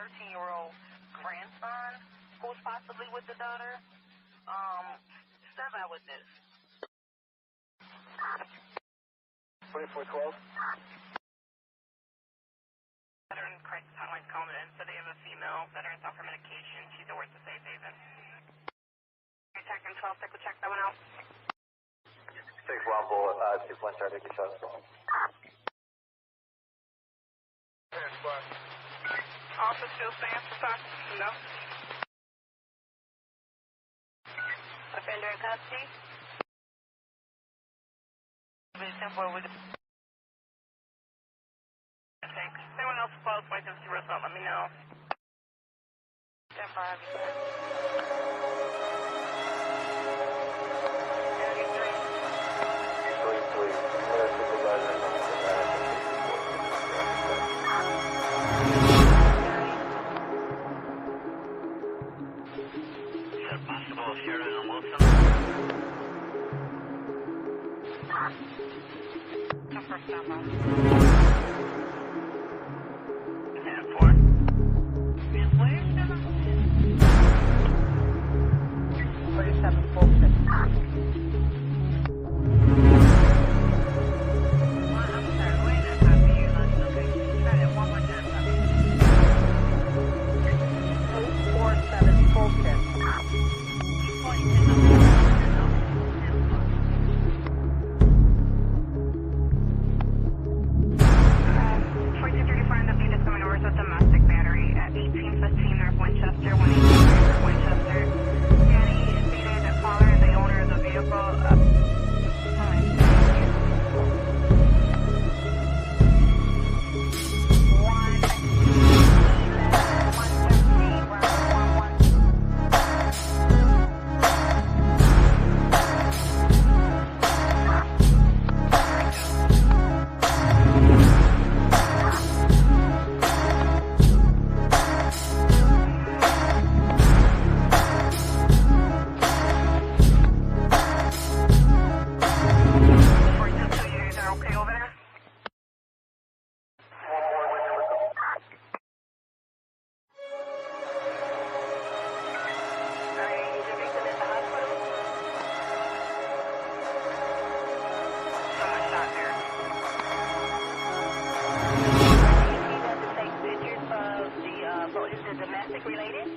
13-year-old grandson who's possibly with the daughter. Step out with this. 2412. Veteran crisis hotline's calling in, so they have a female veteran off her medication. She's at work to Safe Haven. Detective 12, take a check that one out. 6-1 bullet, 2-1 star, take your shot. Officer still stands for time? No. Offender in custody? Thanks. If anyone else close, wait till you result, let me know. 10-5. Possible Sheridan and Wilson. First stop off. 10-4. Miss Williams? 37 Fulton. I'm sorry, wait a minute. Okay, try that one more time. 847 Fulton. 4235 and the unit coming over to domestic battery at 1815 North Winchester, 118 North Winchester. Danny stated that caller is the owner of the vehicle. Domestic related?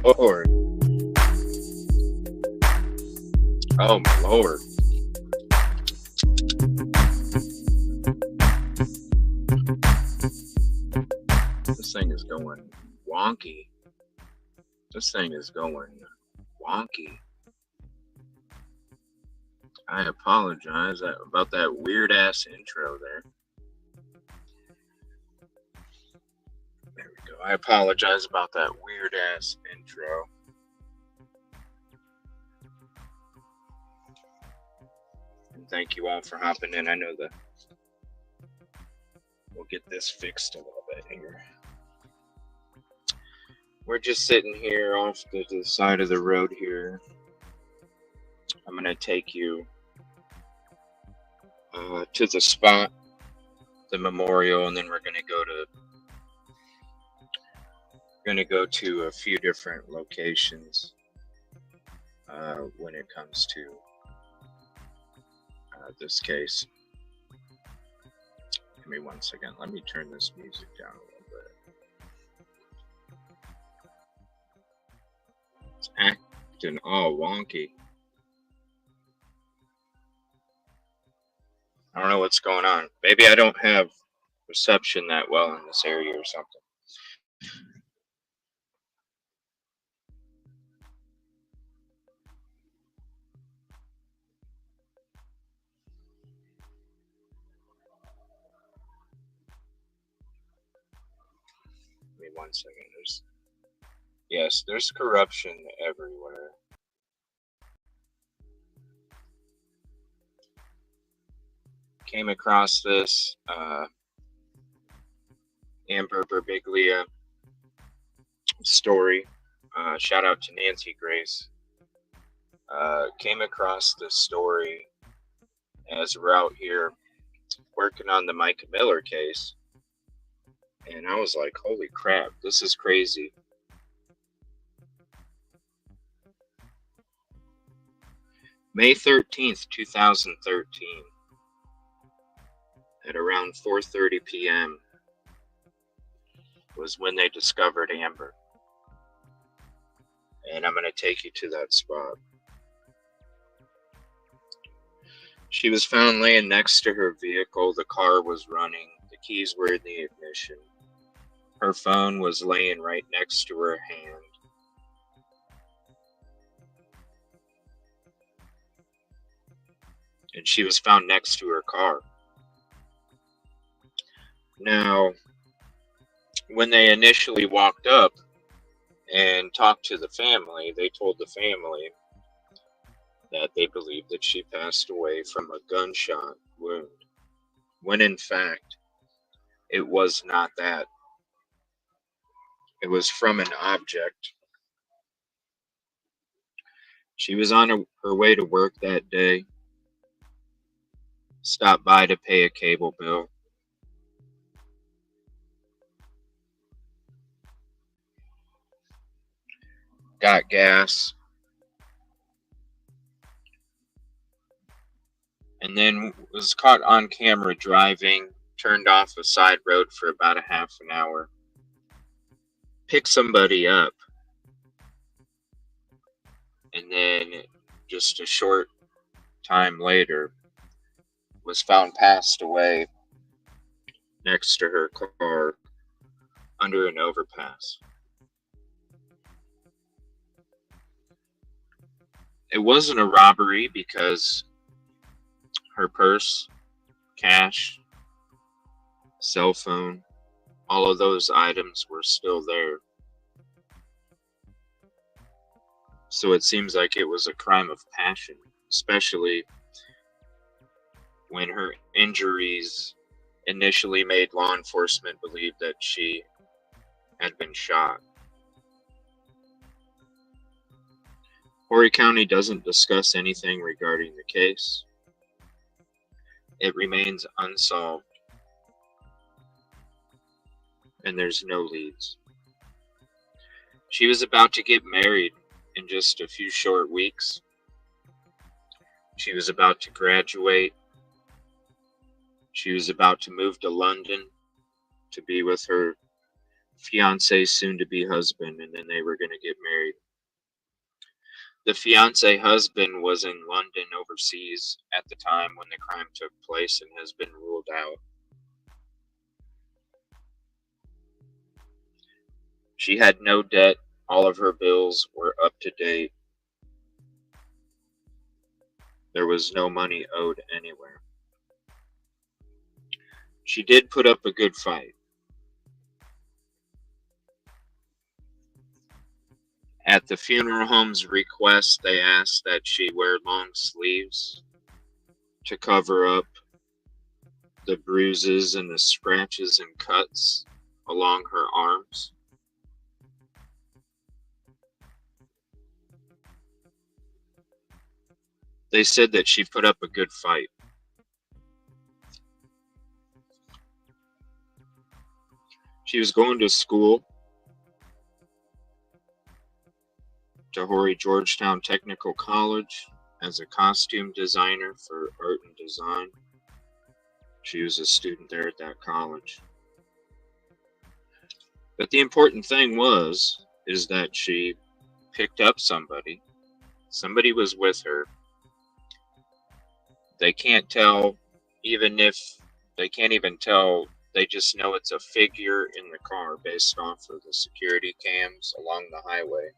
Lord. Oh my Lord. This thing is going wonky. This thing is going wonky. I apologize about that weird ass intro there. There we go. I apologize about that weird ass intro. And thank you all for hopping in. I know we'll get this fixed a little bit here. We're just sitting here off to the side of the road here. I'm going to take you to the spot, the memorial, and then we're going to go to a few different locations when it comes to this case. Give me 1 second. Let me turn this music down a little bit. It's acting all wonky. I don't know what's going on. Maybe I don't have reception that well in this area or something. Give me 1 second. There's corruption everywhere. Came across this Amber Berbiglia story. Shout out to Nancy Grace. Came across this story as we're out here working on the Micah Miller case. And I was like, holy crap, this is crazy. May 13th, 2013, at around 4:30 p.m. was when they discovered Amber. And I'm going to take you to that spot. She was found laying next to her vehicle. The car was running. The keys were in the ignition. Her phone was laying right next to her hand. And she was found next to her car. Now, when they initially walked up and talked to the family, they told the family that they believed that she passed away from a gunshot wound, when in fact, it was not that. It was from an object. She was on her way to work that day, stopped by to pay a cable bill. Got gas. And then was caught on camera driving, turned off a side road for about a half an hour, picked somebody up, and then just a short time later was found passed away next to her car under an overpass. It wasn't a robbery because her purse, cash, cell phone, all of those items were still there. So it seems like it was a crime of passion, especially when her injuries initially made law enforcement believe that she had been shot. Horry County doesn't discuss anything regarding the case. It remains unsolved, and there's no leads. She was about to get married in just a few short weeks. She was about to graduate. She was about to move to London to be with her fiancé, soon-to-be husband, and then they were going to get married. The fiance husband was in London overseas at the time when the crime took place and has been ruled out. She had no debt. All of her bills were up to date. There was no money owed anywhere. She did put up a good fight. At the funeral home's request, they asked that she wear long sleeves to cover up the bruises and the scratches and cuts along her arms. They said that she put up a good fight. She was going to school to Horry Georgetown Technical College as a costume designer for art and design. She was a student there at that college. But the important thing is that she picked up somebody. Somebody was with her. They can't tell, even if they can't even tell, they just know it's a figure in the car based off of the security cams along the highway.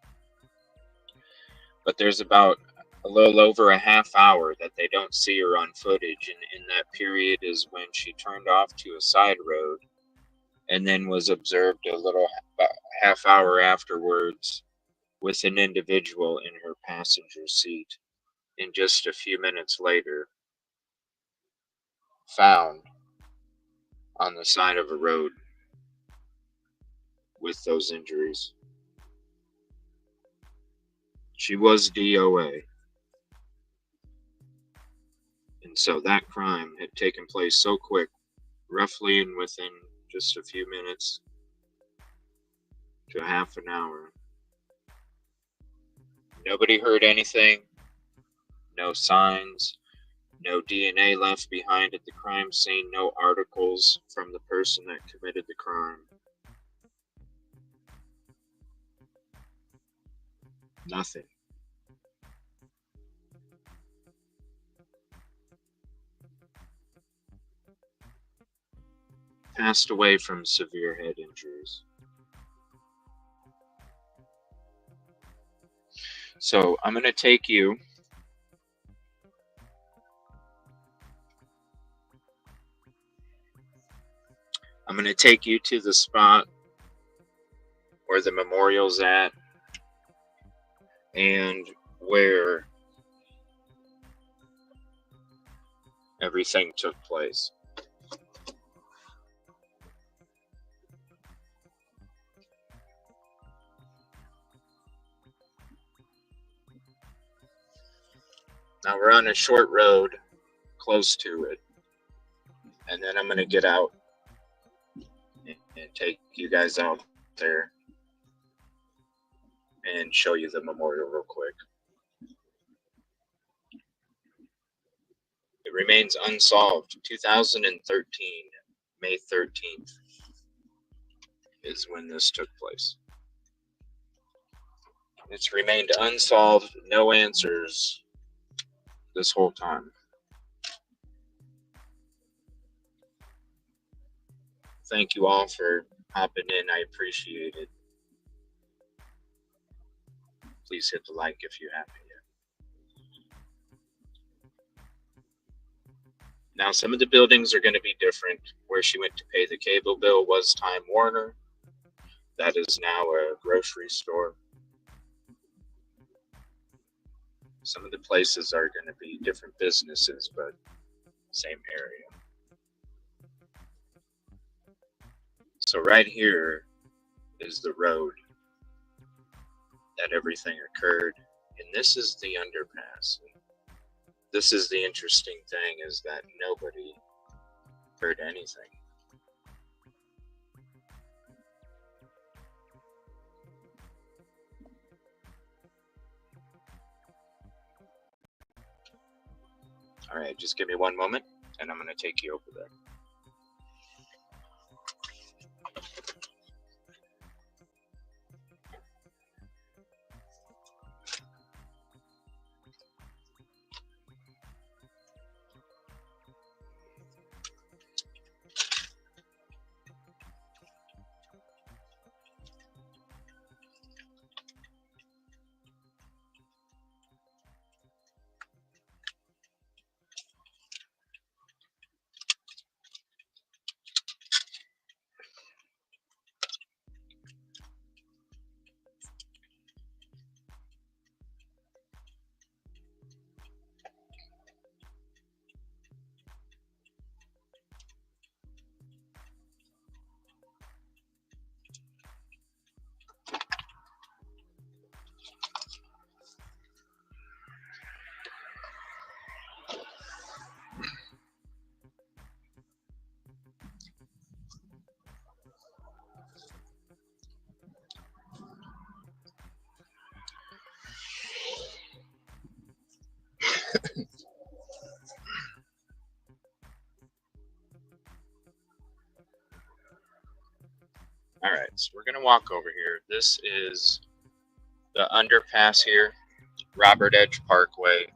But there's about a little over a half hour that they don't see her on footage, and in that period is when she turned off to a side road and then was observed about half hour afterwards with an individual in her passenger seat, and just a few minutes later found on the side of a road with those injuries. She was DOA. And so that crime had taken place so quick, roughly and within just a few minutes to a half an hour. Nobody heard anything, no signs, no DNA left behind at the crime scene, no articles from the person that committed the crime. Nothing. Passed away from severe head injuries. So I'm going to take you to the spot where the memorial's at and where everything took place. Now we're on a short road close to it, and then I'm going to get out and take you guys out there and show you the memorial real quick. It remains unsolved. 2013, May 13th is when this took place. It's remained unsolved, no answers this whole time. Thank you all for hopping in. I appreciate it. Please hit the like if you haven't yet. Now, some of the buildings are going to be different. Where she went to pay the cable bill was Time Warner. That is now a grocery store. Some of the places are going to be different businesses, but same area. So right here is the road that everything occurred, and this is the underpass. This is the interesting thing, is that nobody heard anything. All right, just give me one moment, and I'm going to take you over there. Alright, so we're going to walk over here. This is the underpass here, Robert Edge Parkway.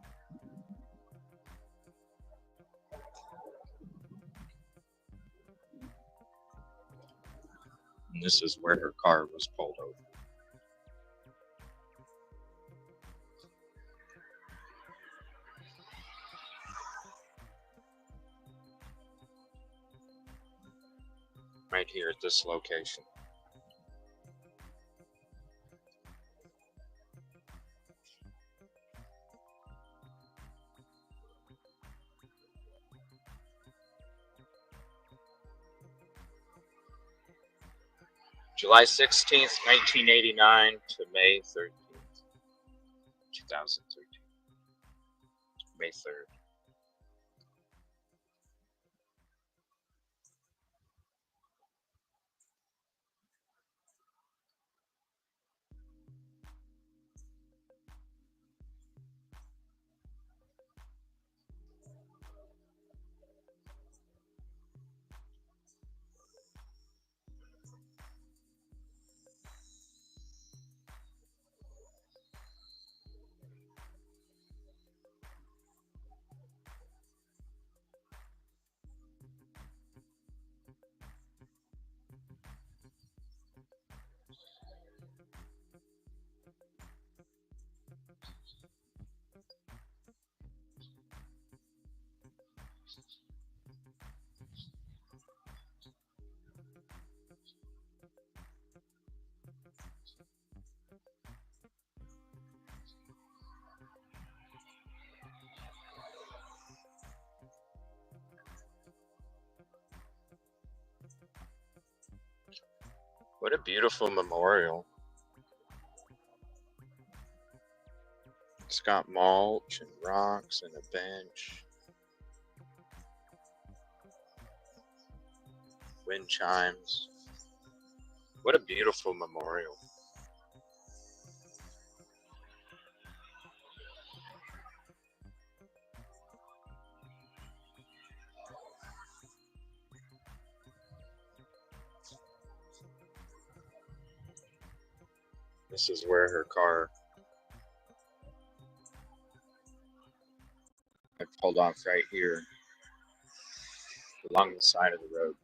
And this is where her car was pulled over. Right here at this location. July 16th, 1989 to May 13th, 2013. May 3rd. What a beautiful memorial. It's got mulch and rocks and a bench. Wind chimes. What a beautiful memorial. This is where her car had pulled off right here along the side of the road.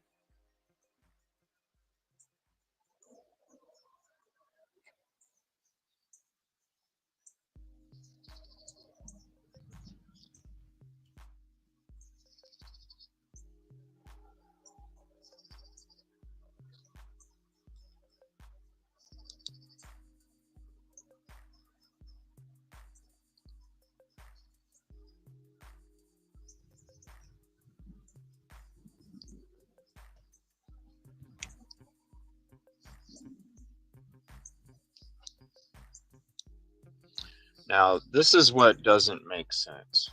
Now, this is what doesn't make sense.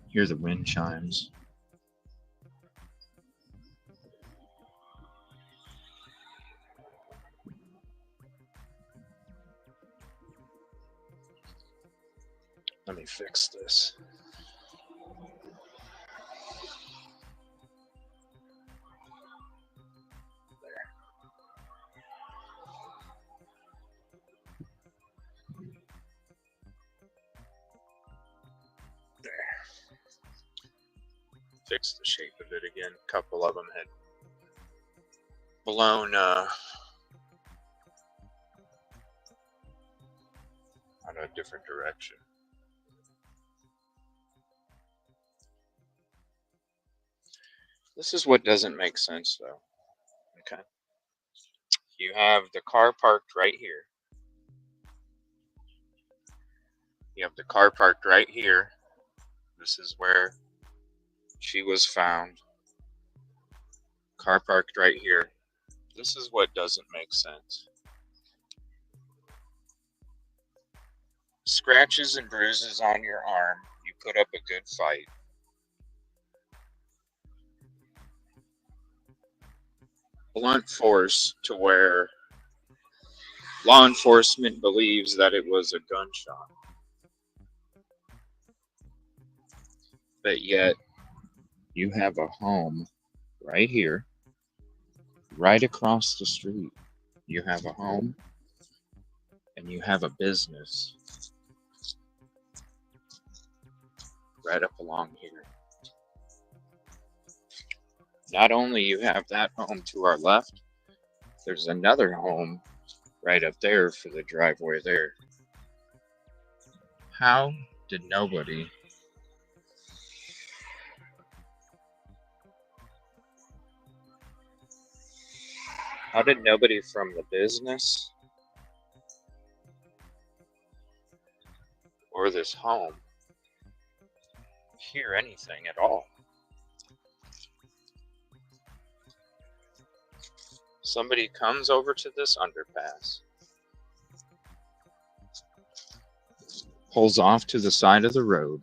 Hear the wind chimes. Let me fix this. There. Fix the shape of it again. A couple of them had blown on a different direction. This is what doesn't make sense, though. Okay. You have the car parked right here. You have the car parked right here. This is where she was found. Car parked right here. This is what doesn't make sense. Scratches and bruises on your arm. You put up a good fight. blunt force to where law enforcement believes that it was a gunshot. But yet, you have a home right here, right across the street. You have a home and you have a business right up along here. Not only you have that home to our left, there's another home right up there for the driveway there. How did nobody from the business or this home hear anything at all? Somebody comes over to this underpass, pulls off to the side of the road.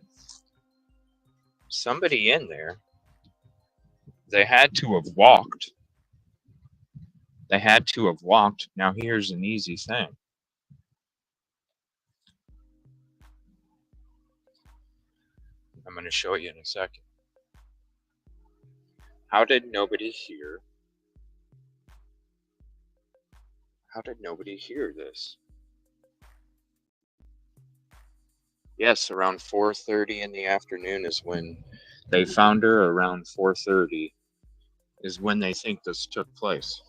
Somebody in there, they had to have walked. Now here's an easy thing. I'm going to show you in a second. How did nobody hear this? Yes, around 4:30 in the afternoon is when they found her. Around 4:30 is when they think this took place.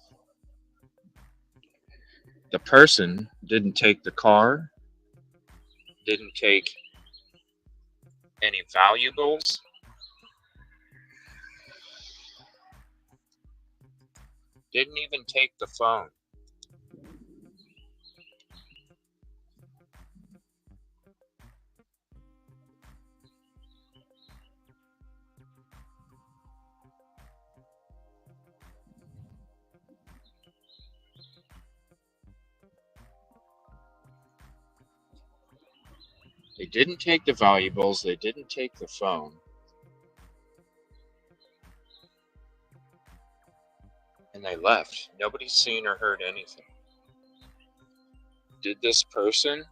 The person didn't take the car, didn't take any valuables, didn't even take the phone. They didn't take the valuables, they didn't take the phone. And they left. Nobody's seen or heard anything. Did this person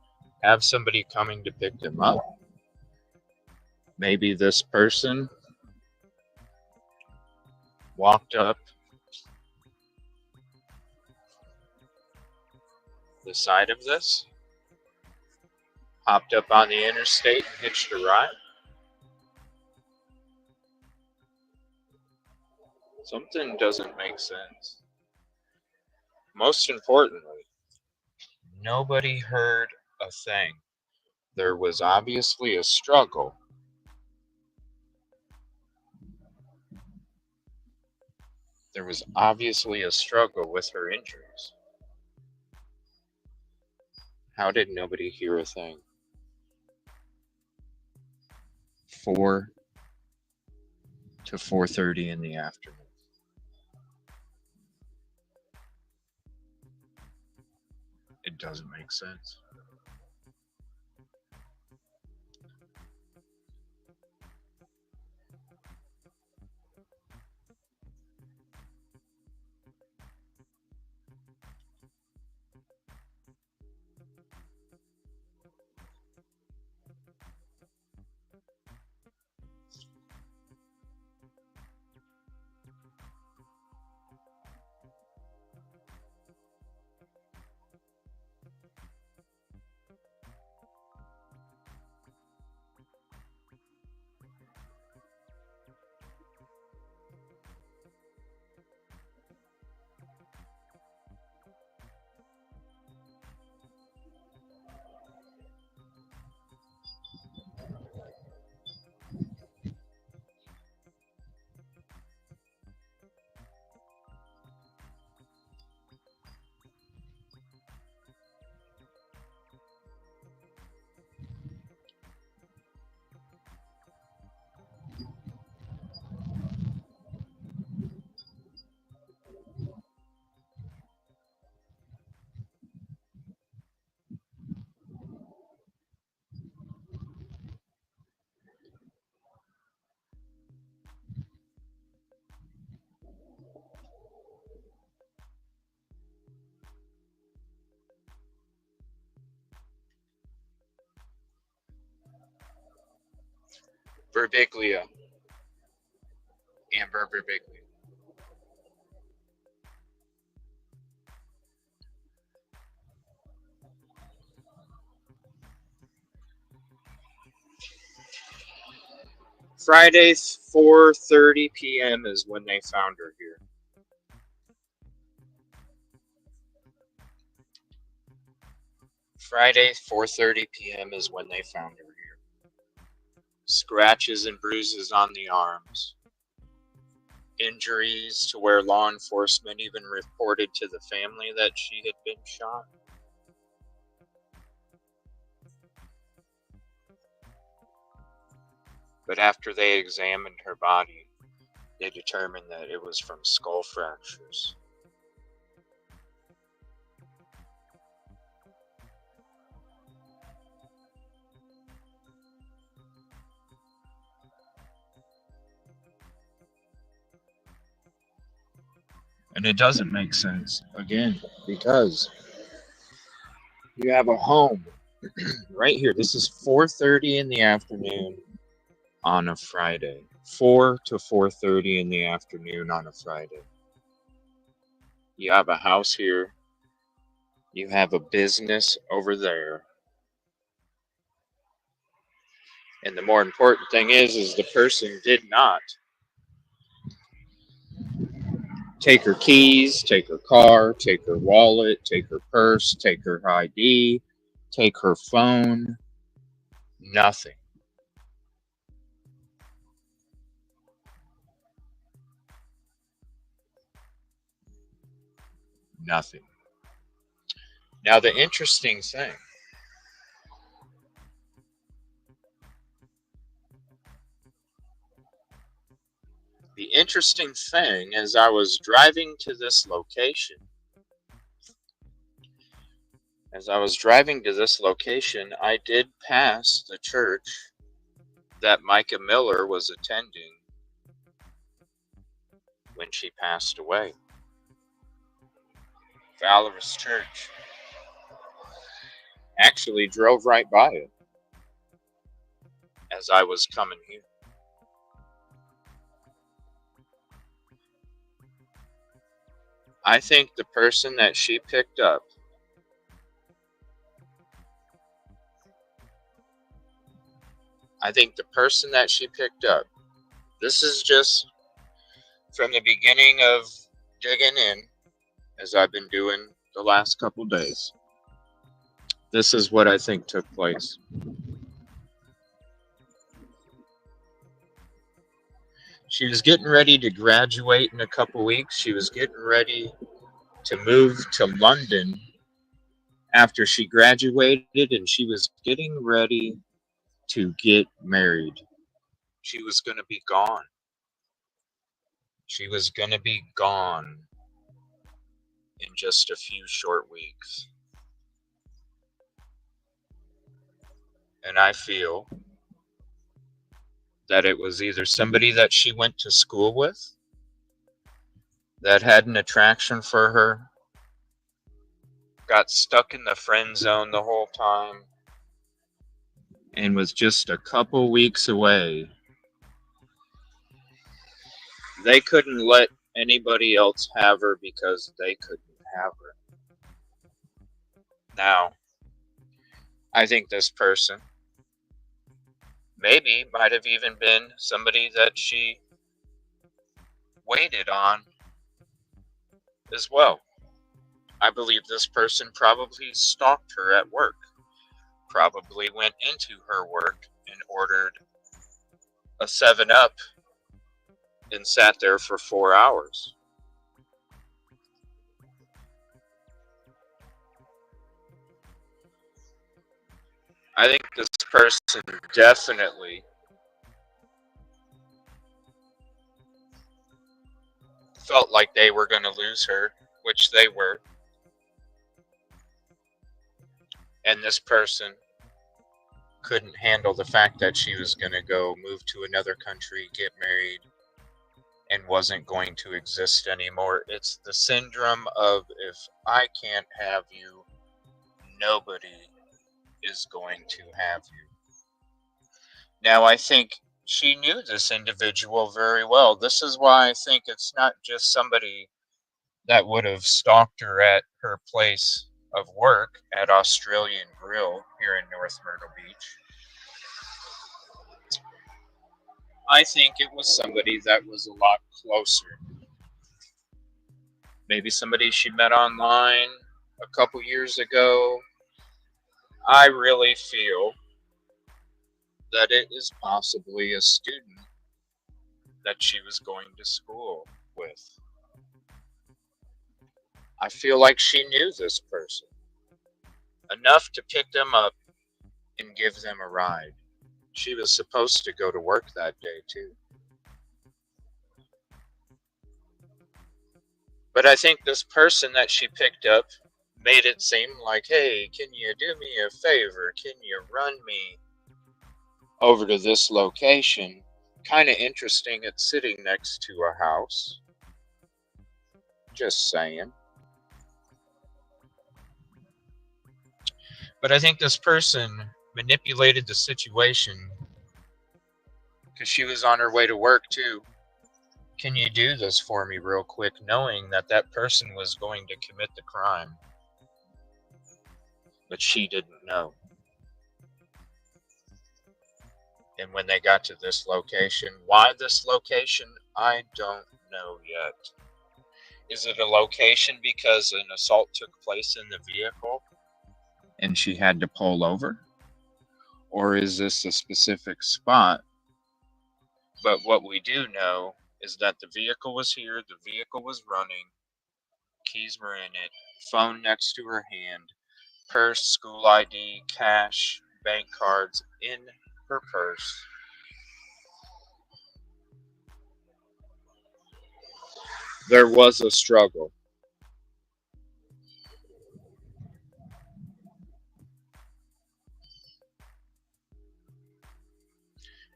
have somebody coming to pick them up? Maybe this person walked up the side of this, hopped up on the interstate and hitched a ride. Something doesn't make sense. Most importantly, nobody heard a thing. There was obviously a struggle. There was obviously a struggle with her injuries. How did nobody hear a thing? 4 to 4:30 in the afternoon. It doesn't make sense. Berbiglia and Berbiglia. Friday, 4:30 p.m. is when they found her here. Friday, 4:30 p.m. is when they found her here. Scratches and bruises on the arms. Injuries to where law enforcement even reported to the family that she had been shot. But after they examined her body, they determined that it was from skull fractures. And it doesn't make sense, again, because you have a home right here. This is 4:30 in the afternoon on a Friday. 4 to 4:30 in the afternoon on a Friday. You have a house here. You have a business over there. And the more important thing is the person did not take her keys, take her car, take her wallet, take her purse, take her ID, take her phone. Nothing. Nothing. Now, the interesting thing, as I was driving to this location, I did pass the church that Micah Miller was attending when she passed away. Valorous Church. Actually drove right by it as I was coming here. I think the person that she picked up this is just from the beginning of digging in, as I've been doing the last couple days. This is what I think took place. She was getting ready to graduate in a couple weeks. She was getting ready to move to London after she graduated, and she was getting ready to get married. She was going to be gone. She was going to be gone in just a few short weeks. And I feel that it was either somebody that she went to school with that had an attraction for her, got stuck in the friend zone the whole time, and was just a couple weeks away. They couldn't let anybody else have her because they couldn't have her. Now, I think this person maybe might have even been somebody that she waited on as well. I believe this person probably stalked her at work, probably went into her work and ordered a 7-Up and sat there for 4 hours. I think this person definitely felt like they were going to lose her, which they were. And this person couldn't handle the fact that she was going to go move to another country, get married, and wasn't going to exist anymore. It's the syndrome of, if I can't have you, nobody is going to have you. Now, I think she knew this individual very well. This is why I think it's not just somebody that would have stalked her at her place of work at Australian Grill here in North Myrtle Beach. I think it was somebody that was a lot closer. Maybe somebody she met online a couple years ago. I really feel that it is possibly a student that she was going to school with. I feel like she knew this person enough to pick them up and give them a ride. She was supposed to go to work that day too. But I think this person that she picked up made it seem like, hey, can you do me a favor? Can you run me over to this location? Kind of interesting, it's sitting next to a house. Just saying. But I think this person manipulated the situation because she was on her way to work too. Can you do this for me real quick, knowing that that person was going to commit the crime? But she didn't know. And when they got to this location, why this location, I don't know yet. Is it a location because an assault took place in the vehicle and she had to pull over? Or is this a specific spot? But what we do know is that the vehicle was here, the vehicle was running, keys were in it, phone next to her hand, purse, school ID, cash, bank cards in her purse. There was a struggle.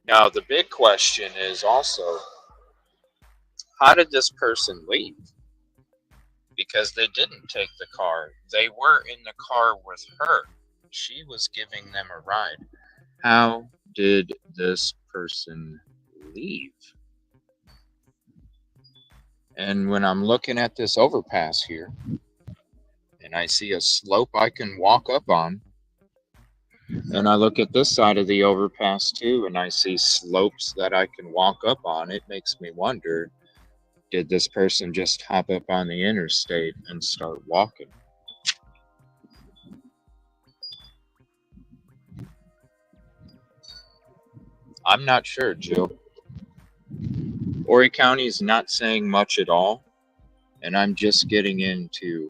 Now, the big question is also, how did this person leave? Because they didn't take the car. They were in the car with her. She was giving them a ride. How did this person leave? And when I'm looking at this overpass here, and I see a slope I can walk up on, and I look at this side of the overpass too, and I see slopes that I can walk up on, it makes me wonder, did this person just hop up on the interstate and start walking? I'm not sure, Jill. Horry County is not saying much at all, and I'm just getting into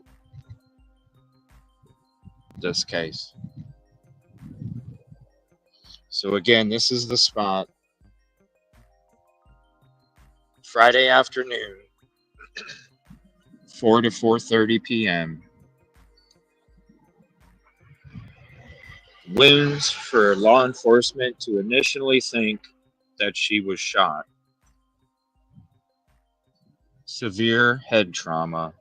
this case. So again, this is the spot. Friday afternoon, 4 to 4:30 p.m. Wounds for law enforcement to initially think that she was shot. Severe head trauma.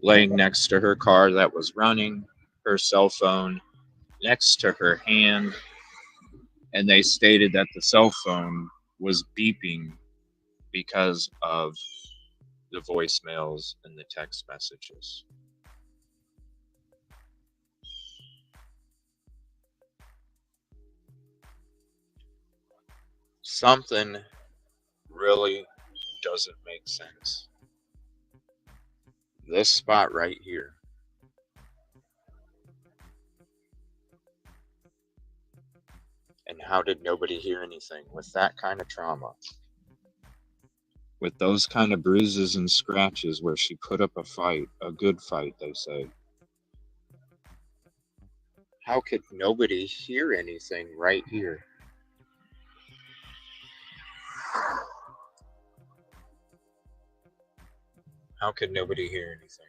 Laying next to her car that was running, her cell phone next to her hand, and they stated that the cell phone was beeping because of the voicemails and the text messages. Something really doesn't make sense. This spot right here. And how did nobody hear anything with that kind of trauma? With those kind of bruises and scratches where she put up a fight, a good fight, they say. How could nobody hear anything right here? How could nobody hear anything?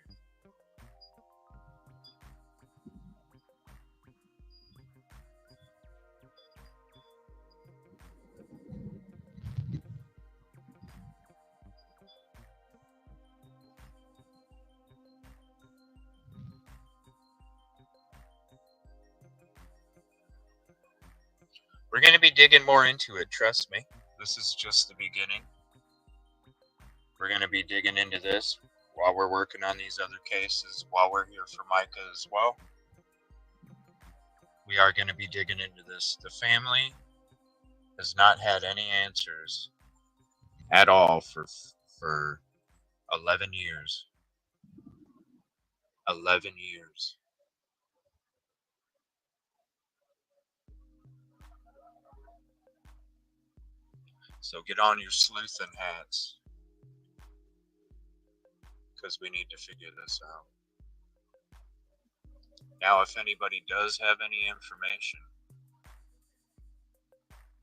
We're going to be digging more into it, trust me. This is just the beginning. We're going to be digging into this while we're working on these other cases, while we're here for Micah as well. We are going to be digging into this. The family has not had any answers at all for 11 years. 11 years. So get on your sleuthing hats, because we need to figure this out. Now, if anybody does have any information,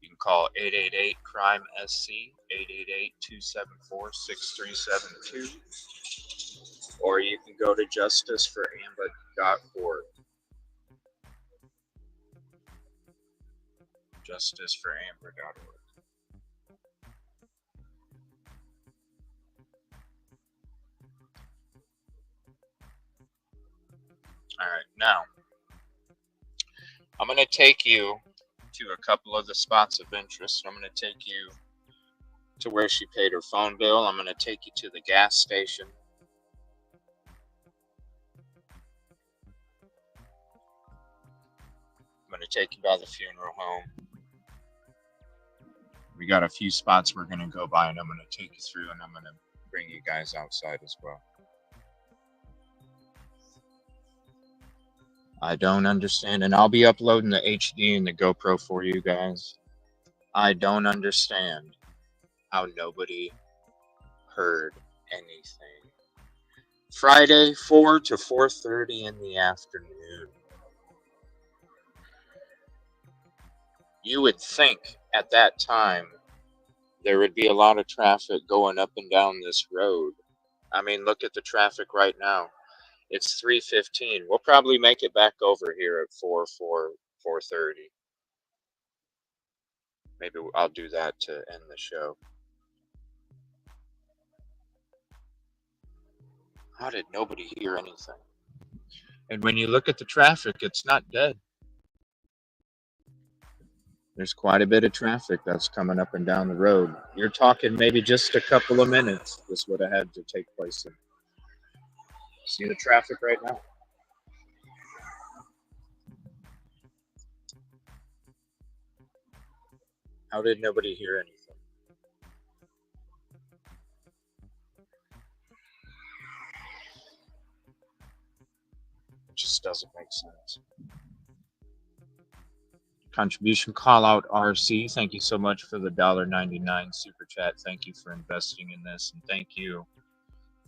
you can call 888-CRIME-SC, 888-274-6372, or you can go to justiceforamber.org. justiceforamber.org. All right, now I'm going to take you to a couple of the spots of interest. I'm going to take you to where she paid her phone bill. I'm going to take you to the gas station. I'm going to take you by the funeral home. We got a few spots we're going to go by, and I'm going to take you through, and I'm going to bring you guys outside as well. I don't understand, and I'll be uploading the HD and the GoPro for you guys. I don't understand how nobody heard anything. Friday, 4 to 4:30 in the afternoon. You would think at that time there would be a lot of traffic going up and down this road. I mean, look at the traffic right now. It's 3:15. We'll probably make it back over here at 4:30. Maybe I'll do that to end the show. How did nobody hear anything? And when you look at the traffic, it's not dead. There's quite a bit of traffic that's coming up and down the road. You're talking maybe just a couple of minutes this would have had to take place in. See the traffic right now? How did nobody hear anything? It just doesn't make sense. Contribution call out RC. Thank you so much for the $1.99 super chat. Thank you for investing in this, and thank you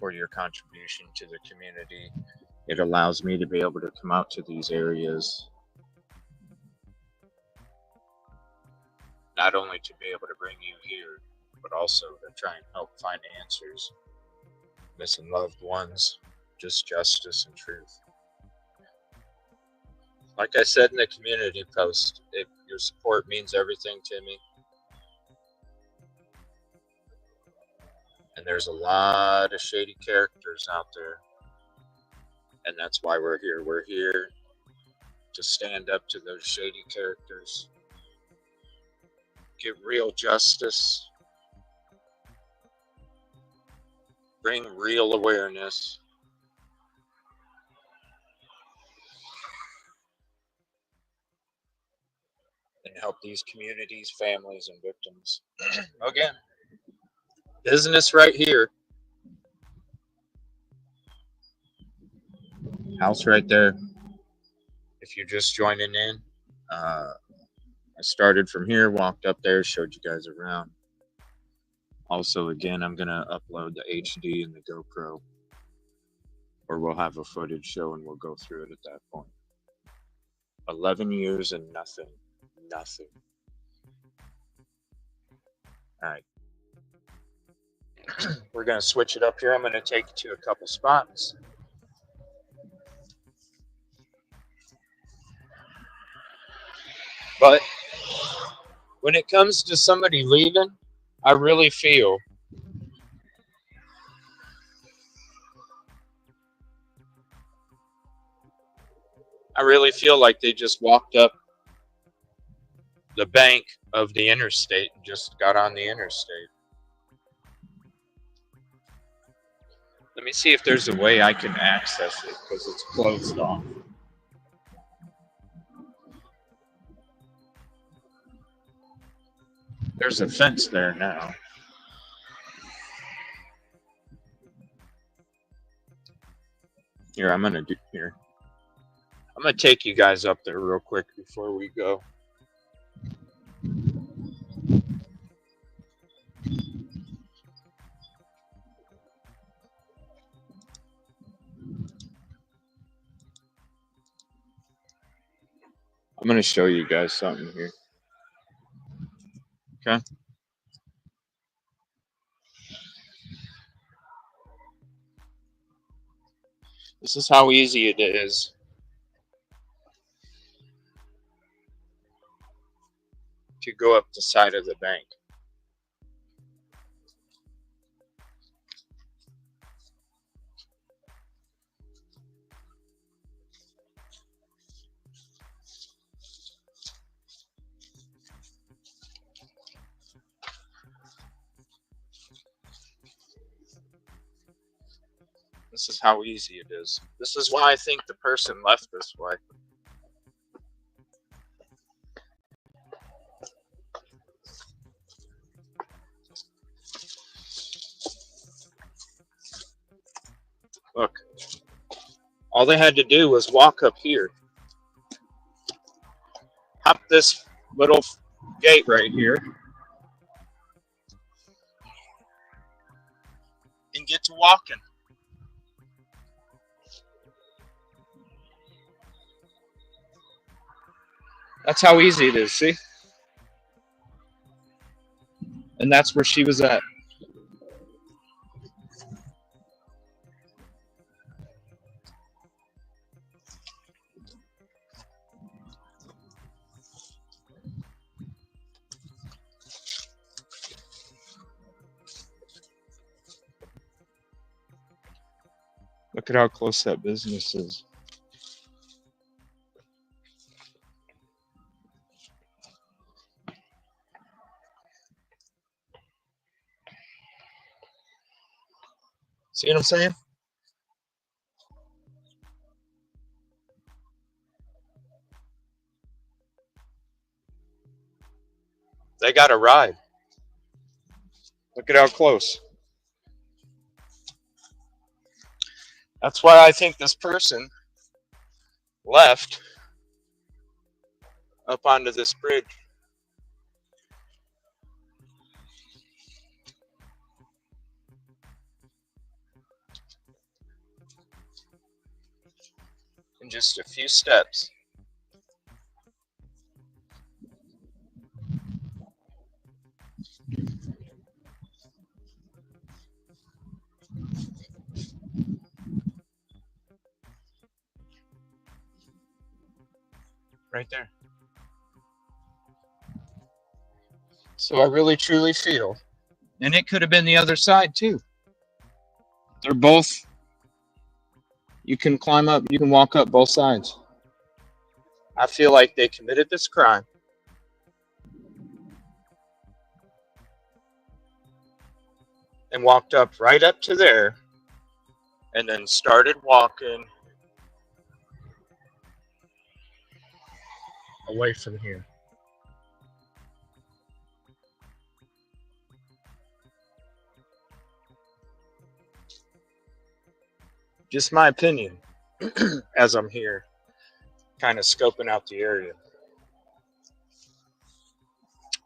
for your contribution to the community. It allows me to be able to come out to these areas, not only to be able to bring you here, but also to try and help find answers. Missing loved ones, just justice and truth. Like I said in the community post, your support means everything to me. And there's a lot of shady characters out there. And that's why we're here. We're here to stand up to those shady characters. Get real justice. Bring real awareness. And help these communities, families, and victims. Again, business right here. House right there. If you're just joining in, I started from here, walked up there, showed you guys around. Also, again, I'm going to upload the HD and the GoPro, or we'll have a footage show and we'll go through it at that point. 11 years and nothing. Nothing. All right. We're going to switch it up here. I'm going to take you to a couple spots. But when it comes to somebody leaving, I really feel like they just walked up the bank of the interstate and just got on the interstate. Let me see if there's a way I can access it because it's closed off. There's a fence there now. Here, I'm gonna take you guys up there real quick before we go. I'm gonna show you guys something here. Okay. This is how easy it is to go up the side of the bank. This is how easy it is. This is why I think the person left this way. Look, all they had to do was walk up here, hop this little gate right here, and get to walking. That's how easy it is, see? And that's where she was at. Look at how close that business is. See what I'm saying? They got a ride. Look at how close. That's why I think this person left up onto this bridge. In just a few steps. Right there. So I really truly feel, and it could have been the other side too. They're both, you can climb up, you can walk up both sides. I feel like they committed this crime. And walked up right up to there and then started walking away from here. Just my opinion as I'm here, kind of scoping out the area.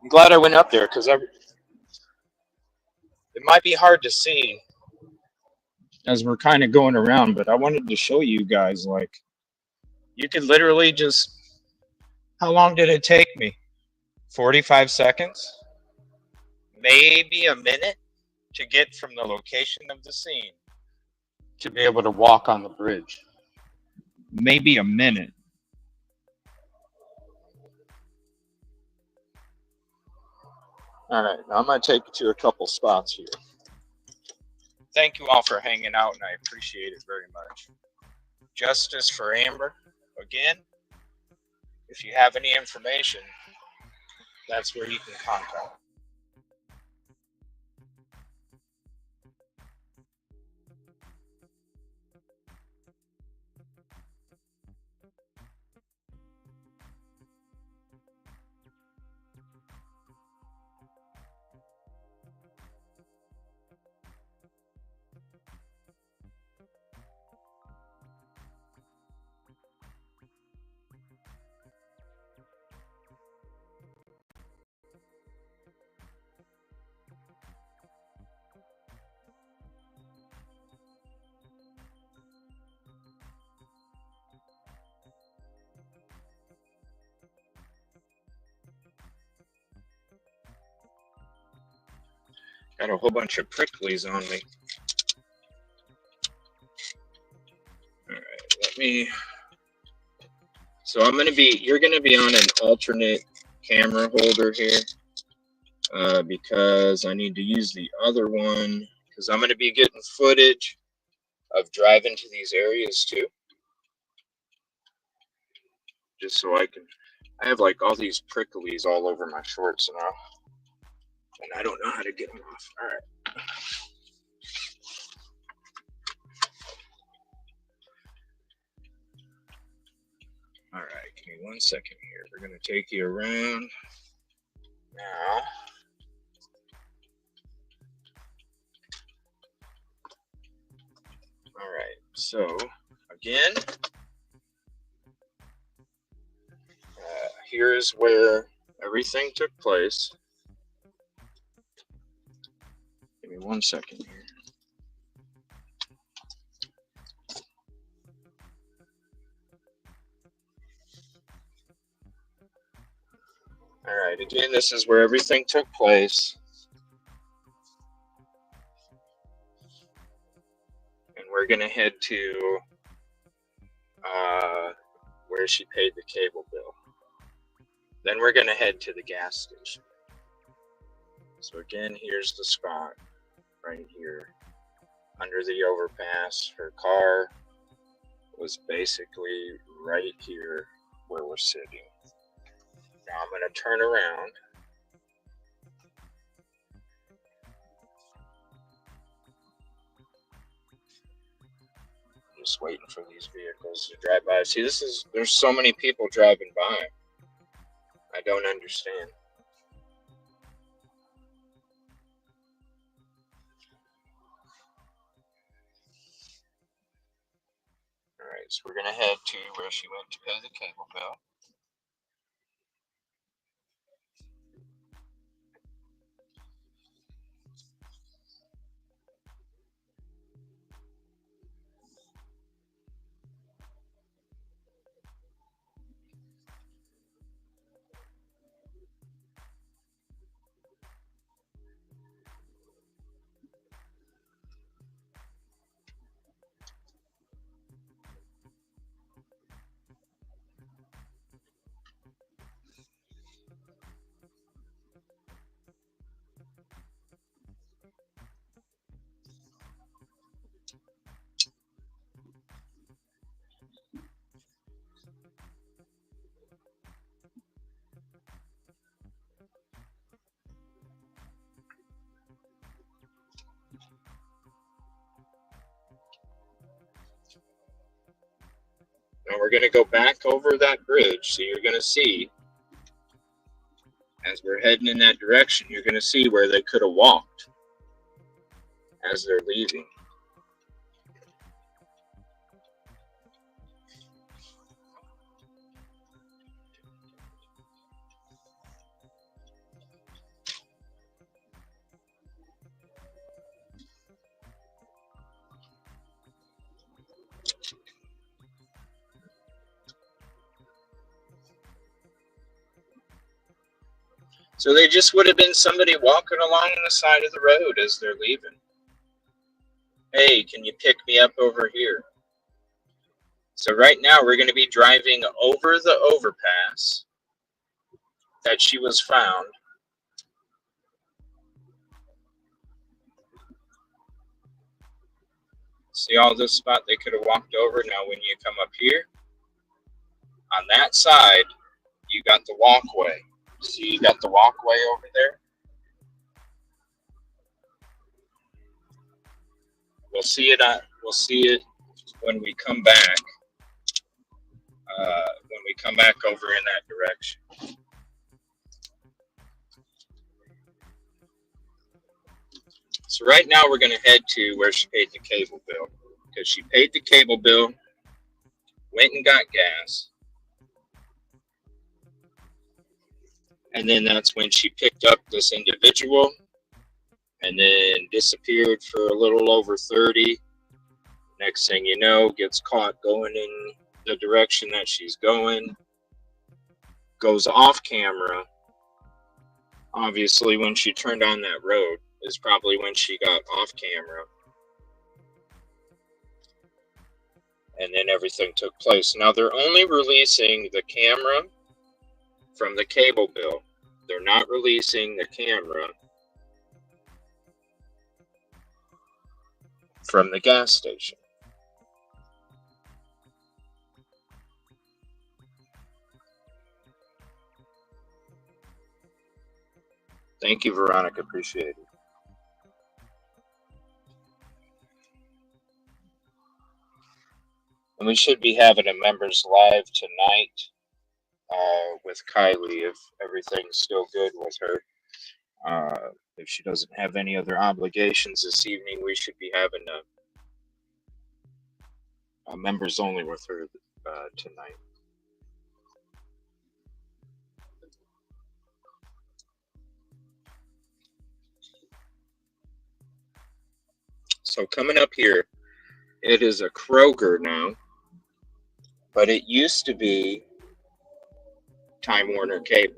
I'm glad I went up there because it might be hard to see as we're kind of going around, but I wanted to show you guys, like, you could literally just, how long did it take me? 45 seconds? Maybe a minute to get from the location of the scene to be able to walk on the bridge. Maybe a minute. All right, now I'm going to take you to a couple spots here. Thank you all for hanging out, and I appreciate it very much. Justice for Amber. Again, if you have any information, that's where you can contact. Got a whole bunch of pricklies on me. All right, let me. So you're gonna be on an alternate camera holder here because I need to use the other one because I'm gonna be getting footage of driving to these areas too. Just so I have like all these pricklies all over my shorts now. And I don't know how to get them off. All right. All right, give me 1 second here. We're going to take you around now. All right, so again, here's where everything took place. Give me 1 second here. All right, again, this is where everything took place. And we're going to head to where she paid the cable bill. Then we're going to head to the gas station. So again, here's the spot right here. Under the overpass, her car was basically right here where we're sitting. Now I'm going to turn around. Just waiting for these vehicles to drive by. See, there's so many people driving by. I don't understand. All right, so we're going to head to where she went to pay the cable bill. Now we're going to go back over that bridge. So you're going to see, as we're heading in that direction, you're going to see where they could have walked as they're leaving. So they just would have been somebody walking along the side of the road as they're leaving. Hey, can you pick me up over here? So right now we're going to be driving over the overpass that she was found. See all this spot they could have walked over? Now when you come up here, on that side, you got the walkway. See, you got the walkway over there. We'll see it. We'll see it when we come back. When we come back over in that direction. So right now we're going to head to where she paid the cable bill, because she paid the cable bill, went and got gas, and then that's when she picked up this individual and then disappeared for a little over 30. Next thing you know, gets caught going in the direction that she's going, goes off camera. Obviously, when she turned on that road is probably when she got off camera. And then everything took place. Now, they're only releasing the camera from the cable bill. They're not releasing the camera from the gas station. Thank you, Veronica. Appreciate it. And we should be having a members live tonight with Kylie if everything's still good with her. If she doesn't have any other obligations this evening, we should be having a members only with her tonight. So coming up here, it is a Kroger now, but it used to be Time Warner Cable.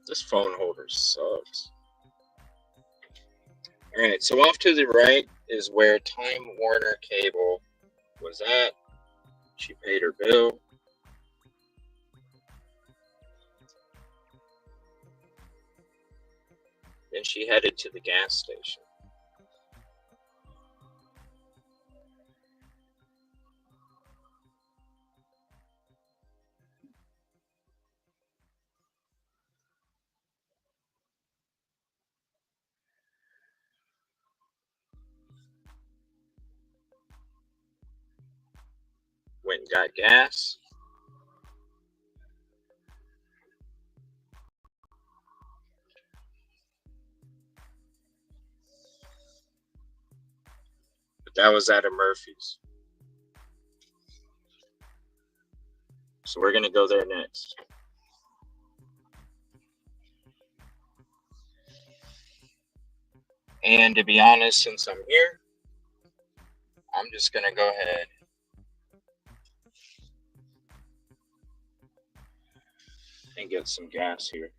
This phone holder sucks. All right, so off to the right is where Time Warner Cable was at. She paid her bill. Then she headed to the gas station. Went and got gas. But that was at a Murphy's. So we're going to go there next. And to be honest, since I'm here, I'm just going to go ahead and get some gas here.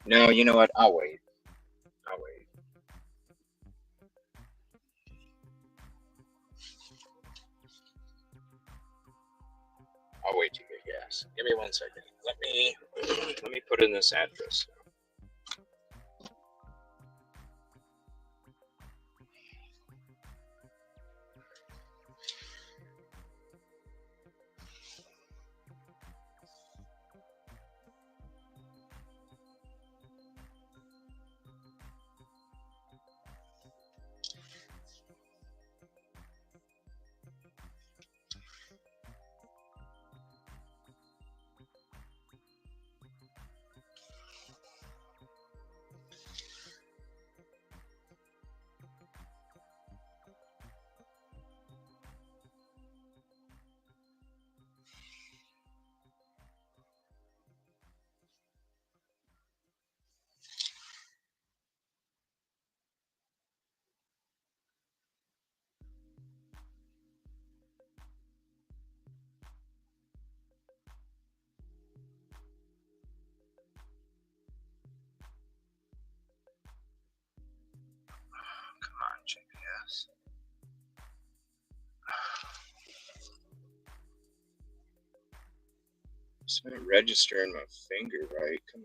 No, you know what? I'll wait. I'll wait to get gas. Give me 1 second. Let me put in this address. It's not registering my finger right. Come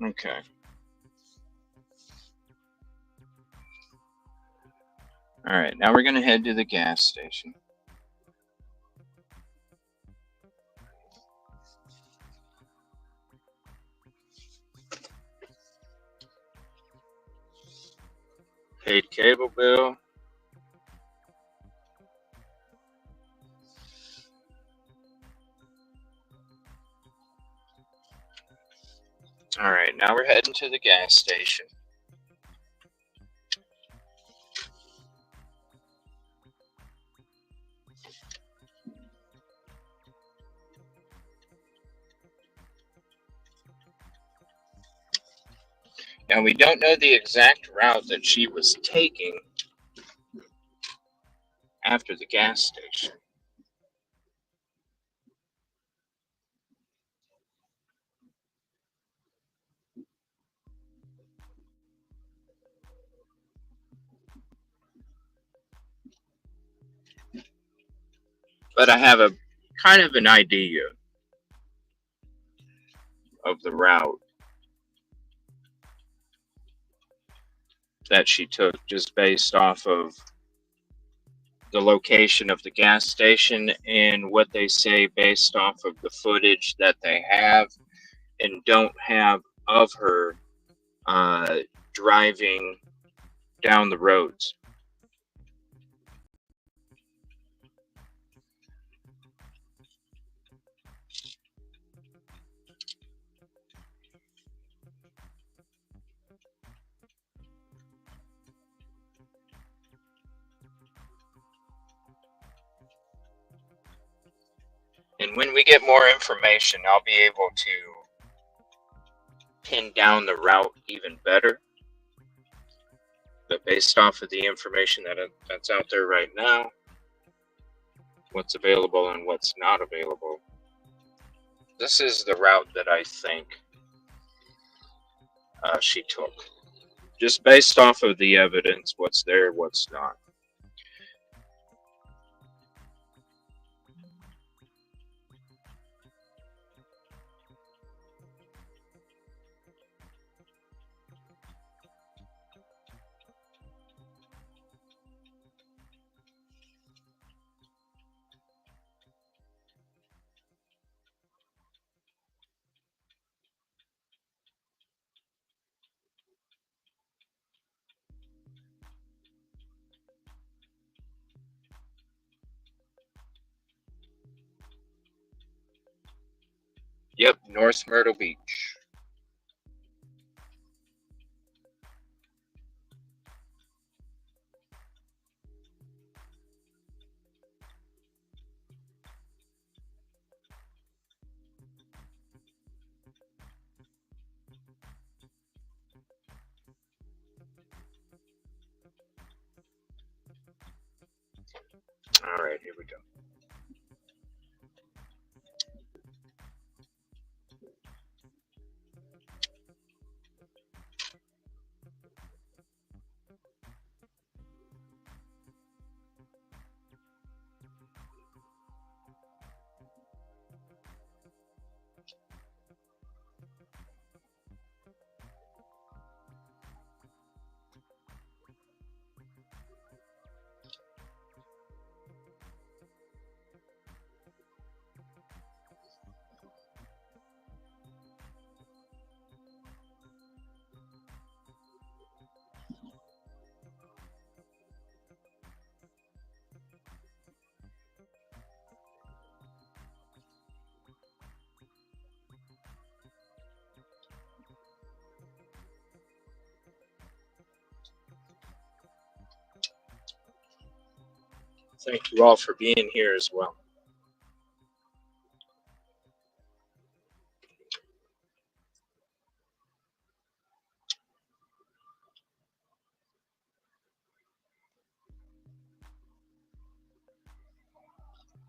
on. Okay. All right, now we're going to head to the gas station. Paid cable bill. All right, now we're heading to the gas station. Now, we don't know the exact route that she was taking after the gas station. But I have a kind of an idea of the route that she took just based off of the location of the gas station and what they say based off of the footage that they have and don't have of her driving down the roads. And when we get more information, I'll be able to pin down the route even better. But based off of the information that's out there right now, what's available and what's not available, this is the route that I think she took. Just based off of the evidence, what's there, what's not. Yep, North Myrtle Beach. All right, here we go. Thank you all for being here as well.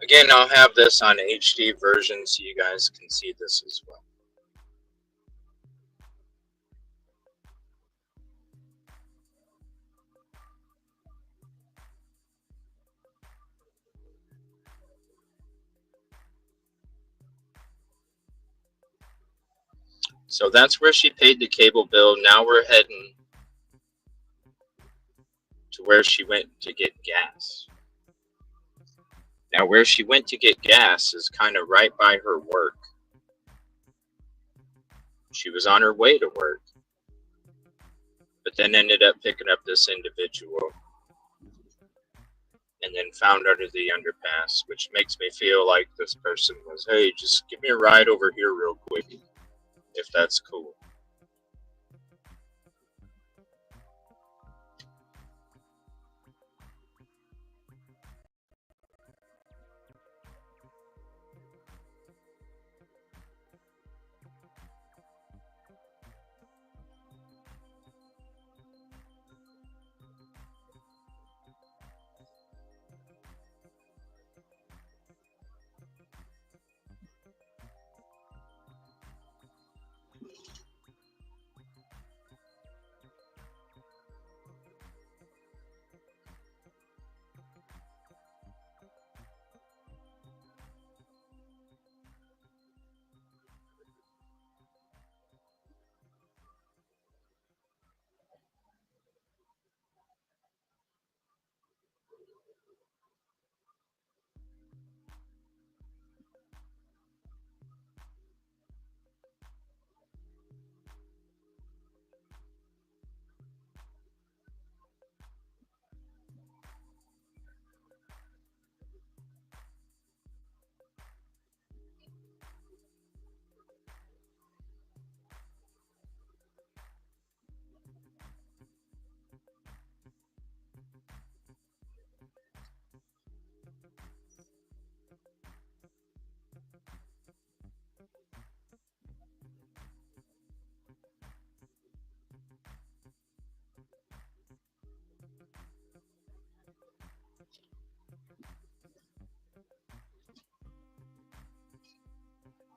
Again, I'll have this on HD version so you guys can see this as well. So that's where she paid the cable bill. Now we're heading to where she went to get gas. Now where she went to get gas is kind of right by her work. She was on her way to work, but then ended up picking up this individual and then found under the underpass, which makes me feel like this person was, hey, just give me a ride over here real quick, if that's cool.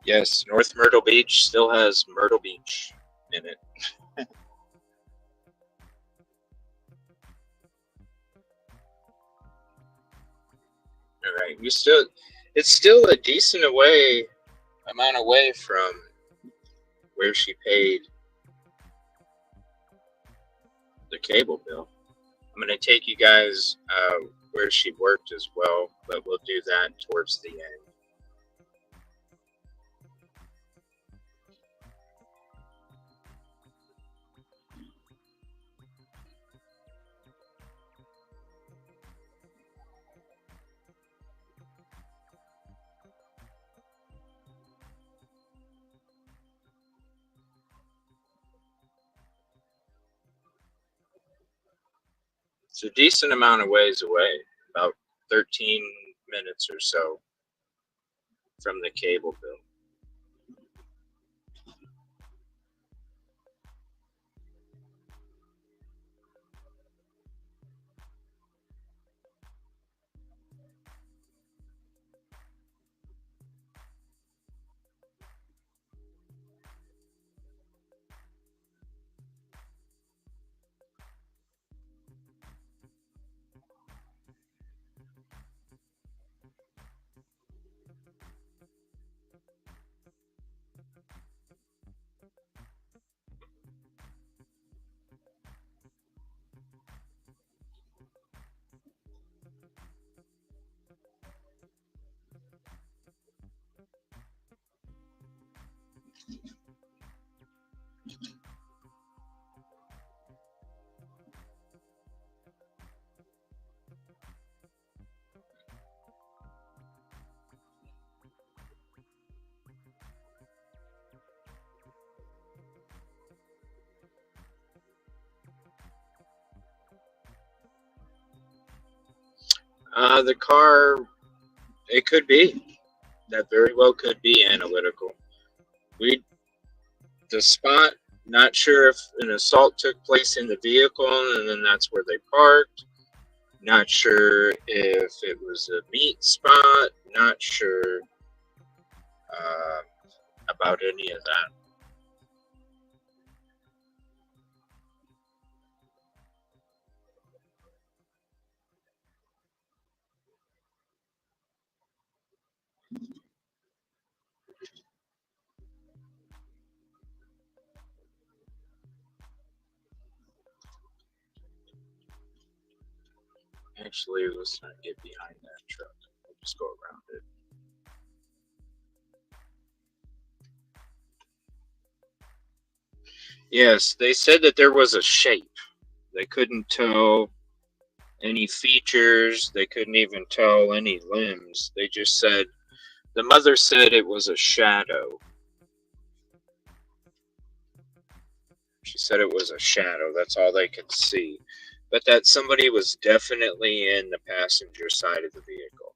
Yes, North Myrtle Beach still has Myrtle Beach in it. All right, it's still a decent amount away from where she paid the cable bill. I'm going to take you guys where she worked as well, but we'll do that towards the end. It's a decent amount of ways away, about 13 minutes or so from the cable bill. The car, it could be. That very well could be analytical. The spot, not sure if an assault took place in the vehicle and then that's where they parked. Not sure if it was a meet spot not sure about any of that. Actually, let's not get behind that truck. We'll just go around it. Yes, they said that there was a shape. They couldn't tell any features. They couldn't even tell any limbs. They just said, the mother said it was a shadow. She said it was a shadow. That's all they could see. But that somebody was definitely in the passenger side of the vehicle.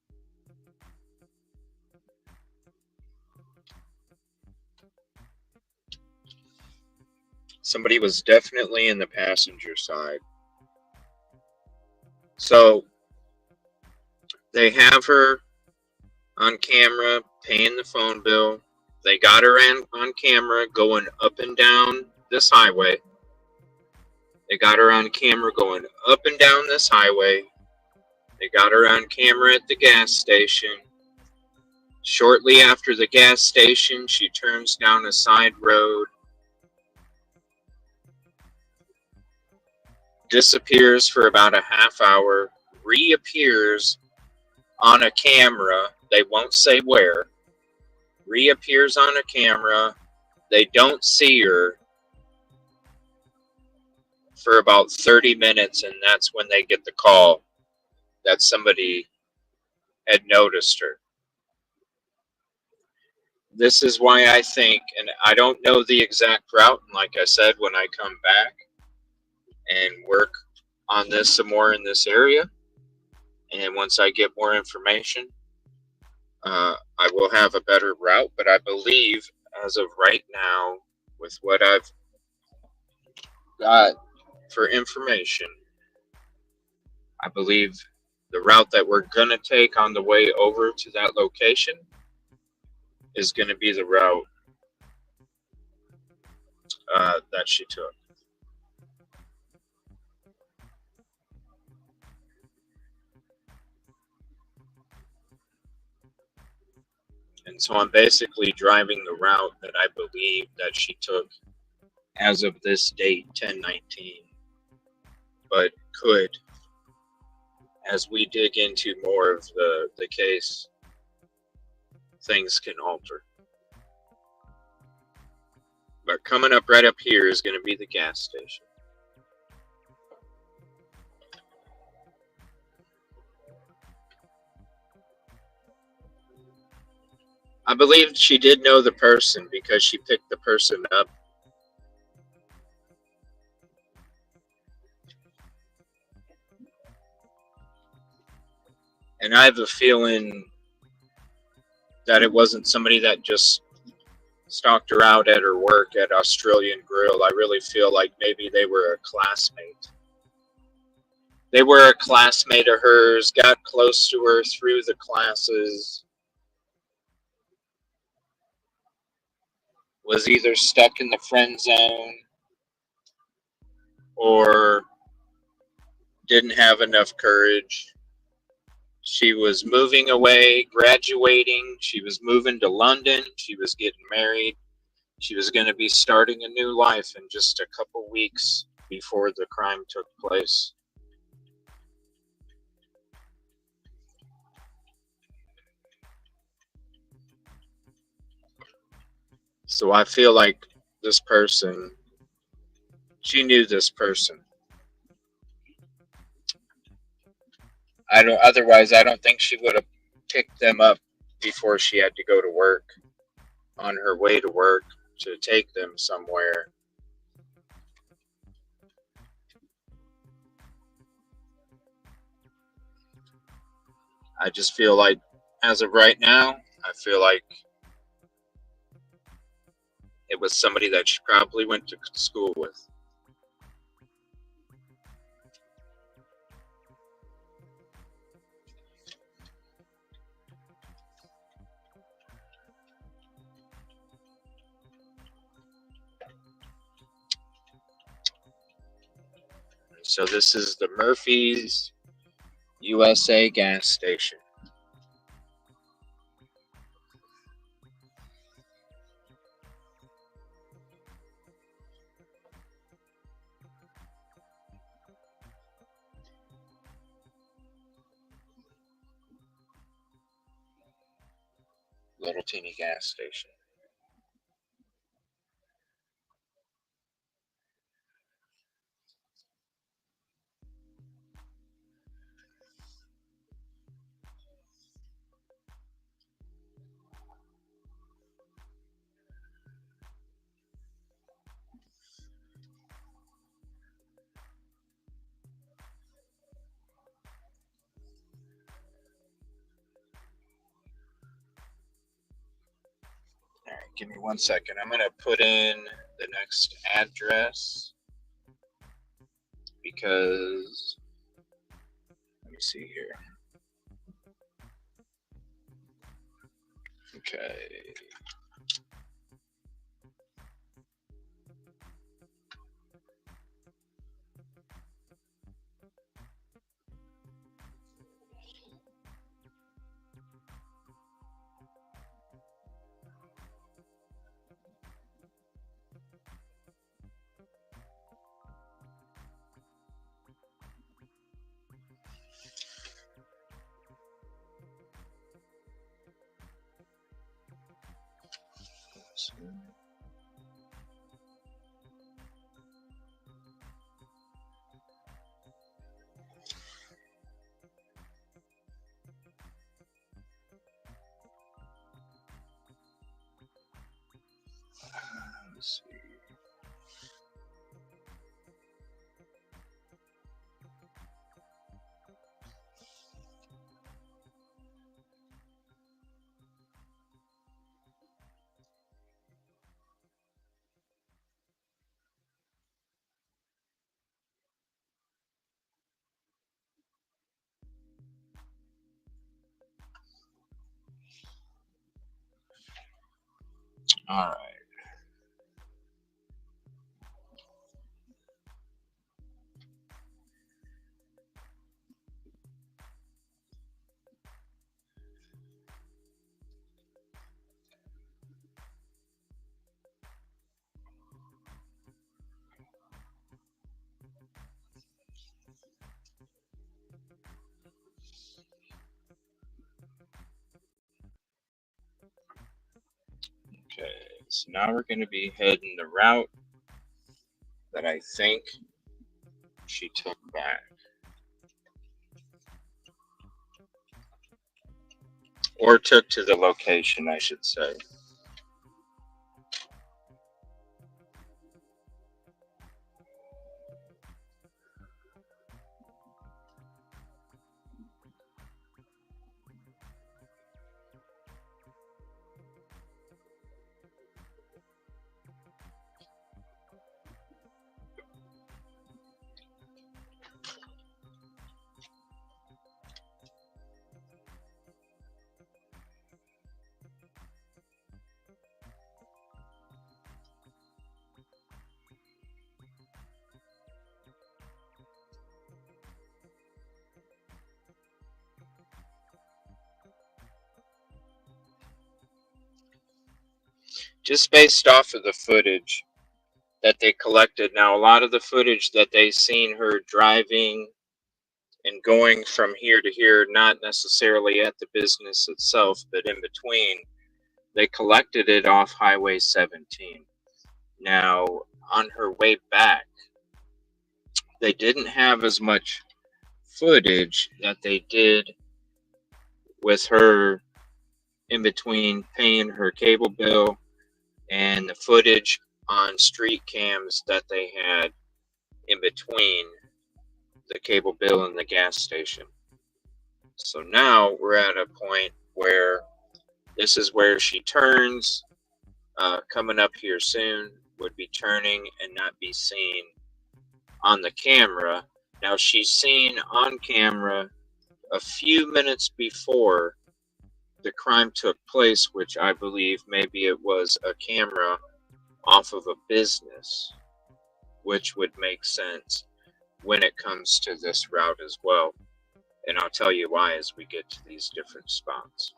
Somebody was definitely in the passenger side. So they have her on camera paying the phone bill. They got her on camera going up and down this highway. They got her on camera going up and down this highway. They got her on camera at the gas station. Shortly after the gas station, she turns down a side road, disappears for about a half hour, reappears on a camera. They won't say where. Reappears on a camera. They don't see her for about 30 minutes, and that's when they get the call that somebody had noticed her. This is why I think, and I don't know the exact route, and like I said, when I come back and work on this some more in this area, and once I get more information, I will have a better route. But I believe, as of right now, with what I've got for information, I believe the route that we're going to take on the way over to that location is going to be the route that she took. And so I'm basically driving the route that I believe that she took as of this date, 10/19. But could, as we dig into more of the case, things can alter. But coming up right up here is going to be the gas station. I believe she did know the person because she picked the person up. And I have a feeling that it wasn't somebody that just stalked her out at her work at Australian Grill. I really feel like maybe they were a classmate. They were a classmate of hers, got close to her through the classes, was either stuck in the friend zone or didn't have enough courage. She was moving away, graduating. She was moving to London. She was getting married. She was going to be starting a new life in just a couple weeks before the crime took place. So I feel like this person, she knew this person. Otherwise, I don't think she would have picked them up before she had to go to work, on her way to work, to take them somewhere. I just feel like, as of right now, I feel like it was somebody that she probably went to school with. So this is the Murphy's USA gas station. Little teeny gas station. All right, give me 1 second. I'm going to put in the next address because, let me see here. Okay. Let's see. All right. Okay, so now we're going to be heading the route that I think she took back. Or took to the location, I should say. Just based off of the footage that they collected. Now, a lot of the footage that they seen her driving and going from here to here, not necessarily at the business itself, but in between, they collected it off Highway 17. Now, on her way back, they didn't have as much footage that they did with her in between paying her cable bill and the footage on street cams that they had in between the cable bill and the gas station. So now we're at a point where this is where she turns, coming up here soon, would be turning and not be seen on the camera. Now she's seen on camera a few minutes before the crime took place, which I believe maybe it was a camera off of a business, which would make sense. when it comes to this route as well. And I'll tell you why as we get to these different spots.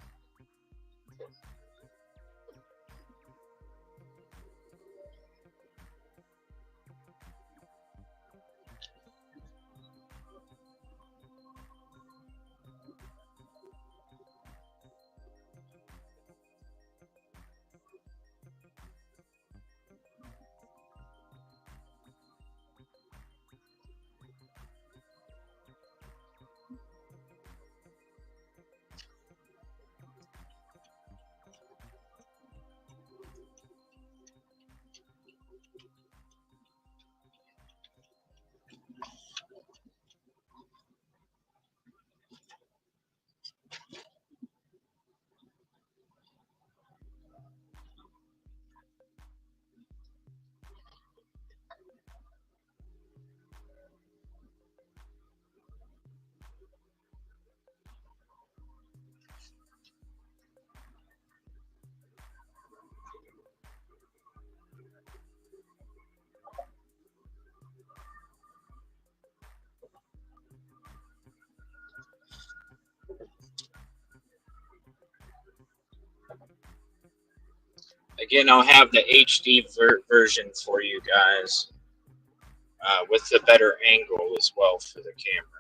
Again, I'll have the HD version for you guys with the better angle as well for the camera.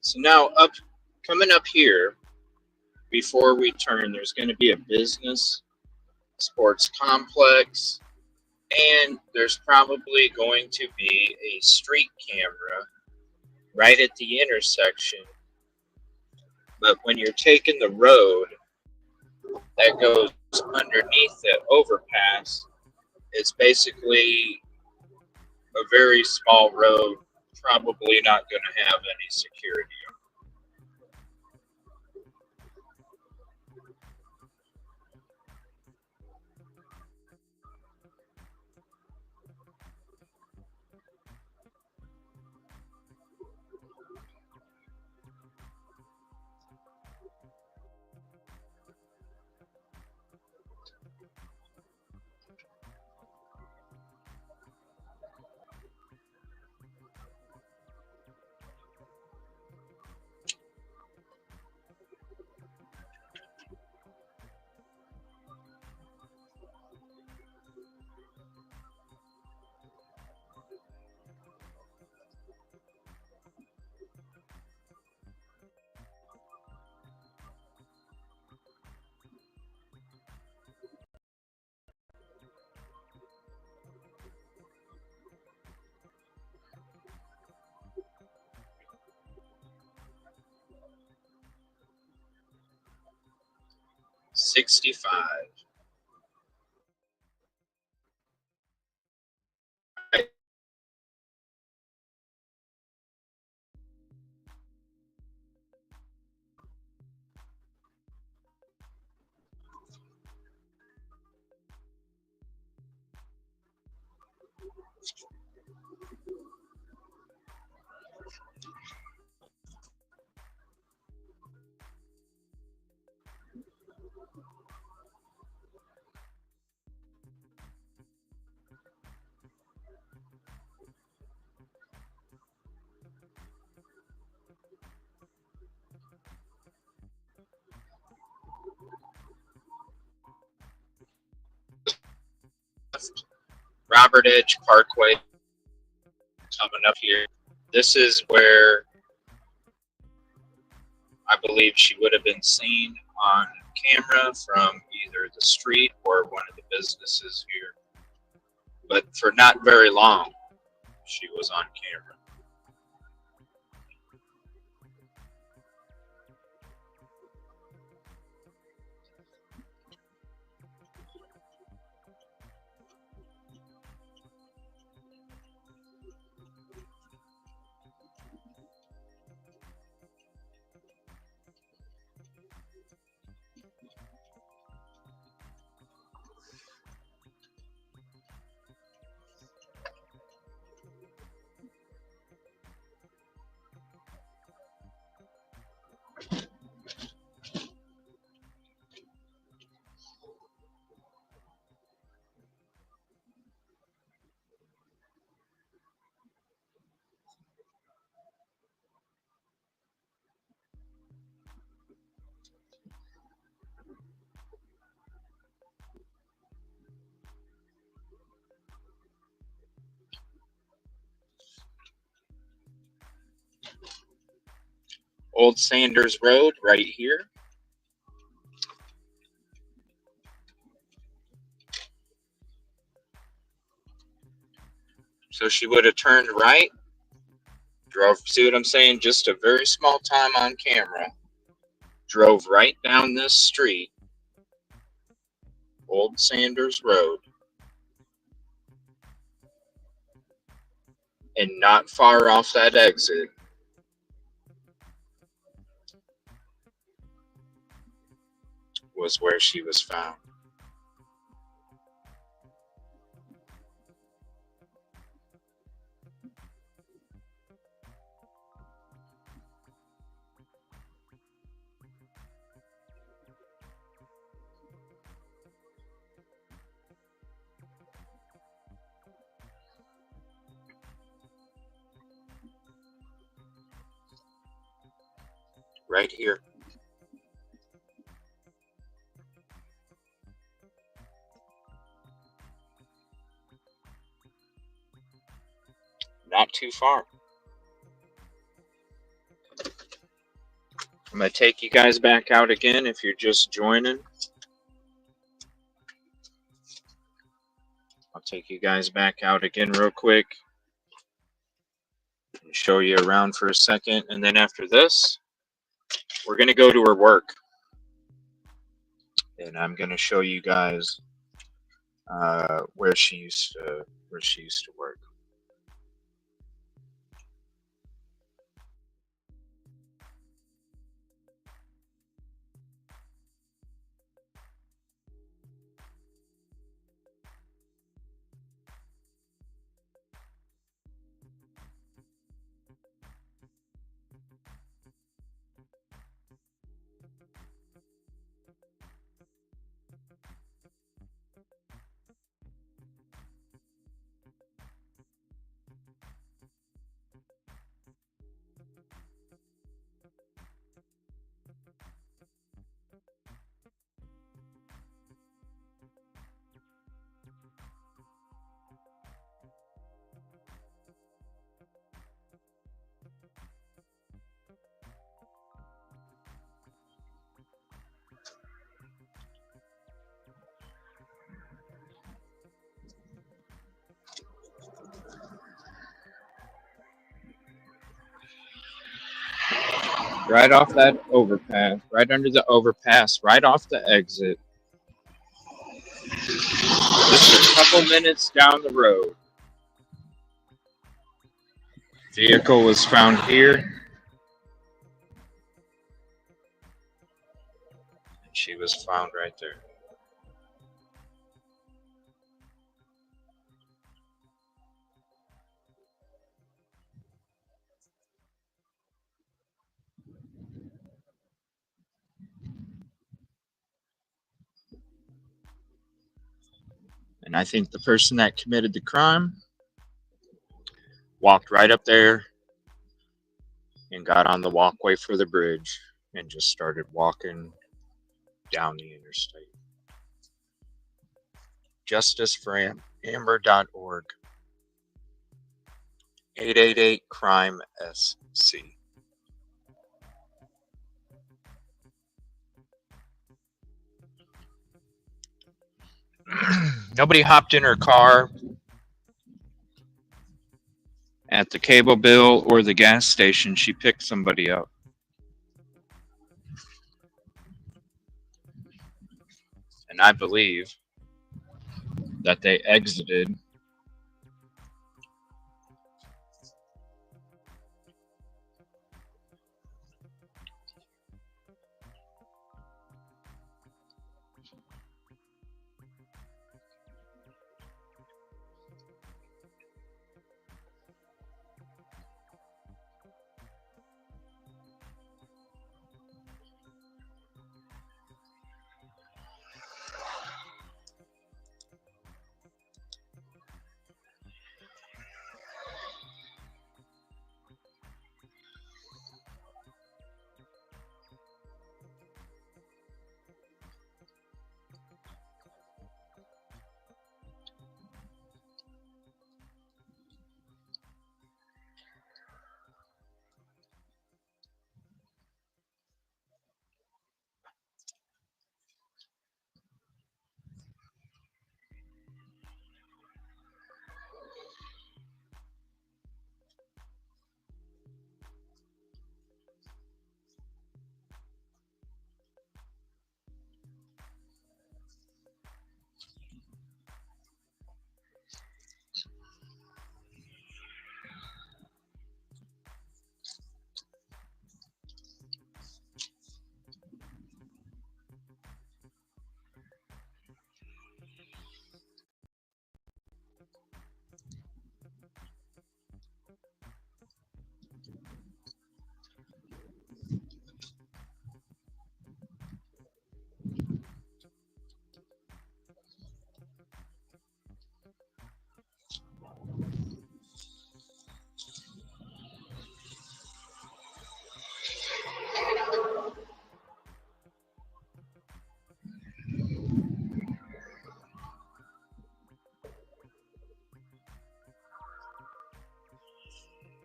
So now coming up here, before we turn, there's going to be a business, sports complex, and there's probably going to be a street camera right at the intersection. But when you're taking the road that goes underneath the overpass, it's basically a very small road probably not going to have any security. $65. Robert Edge Parkway coming up here. This is where I believe she would have been seen on camera from either the street or one of the businesses here. But for not very long, she was on camera. Old Sanders Road right here. So she would have turned right, drove, see what I'm saying? Just a very small time on camera. Drove right down this street, Old Sanders Road. And not far off that exit was where she was found. Right here. Not too far. I'm going to take you guys back out again if you're just joining. I'll take you guys back out again real quick and show you around for a second. And then after this, we're going to go to her work. And I'm going to show you guys where she used to work. right off that overpass, right under the overpass, right off the exit. Just a couple minutes down the road. Vehicle was found here, and she was found right there. And I think the person that committed the crime walked right up there and got on the walkway for the bridge and just started walking down the interstate. Justiceforamber.org. 888-CRIME-SC. Nobody hopped in her car at the cable bill or the gas station. She picked somebody up. And I believe that they exited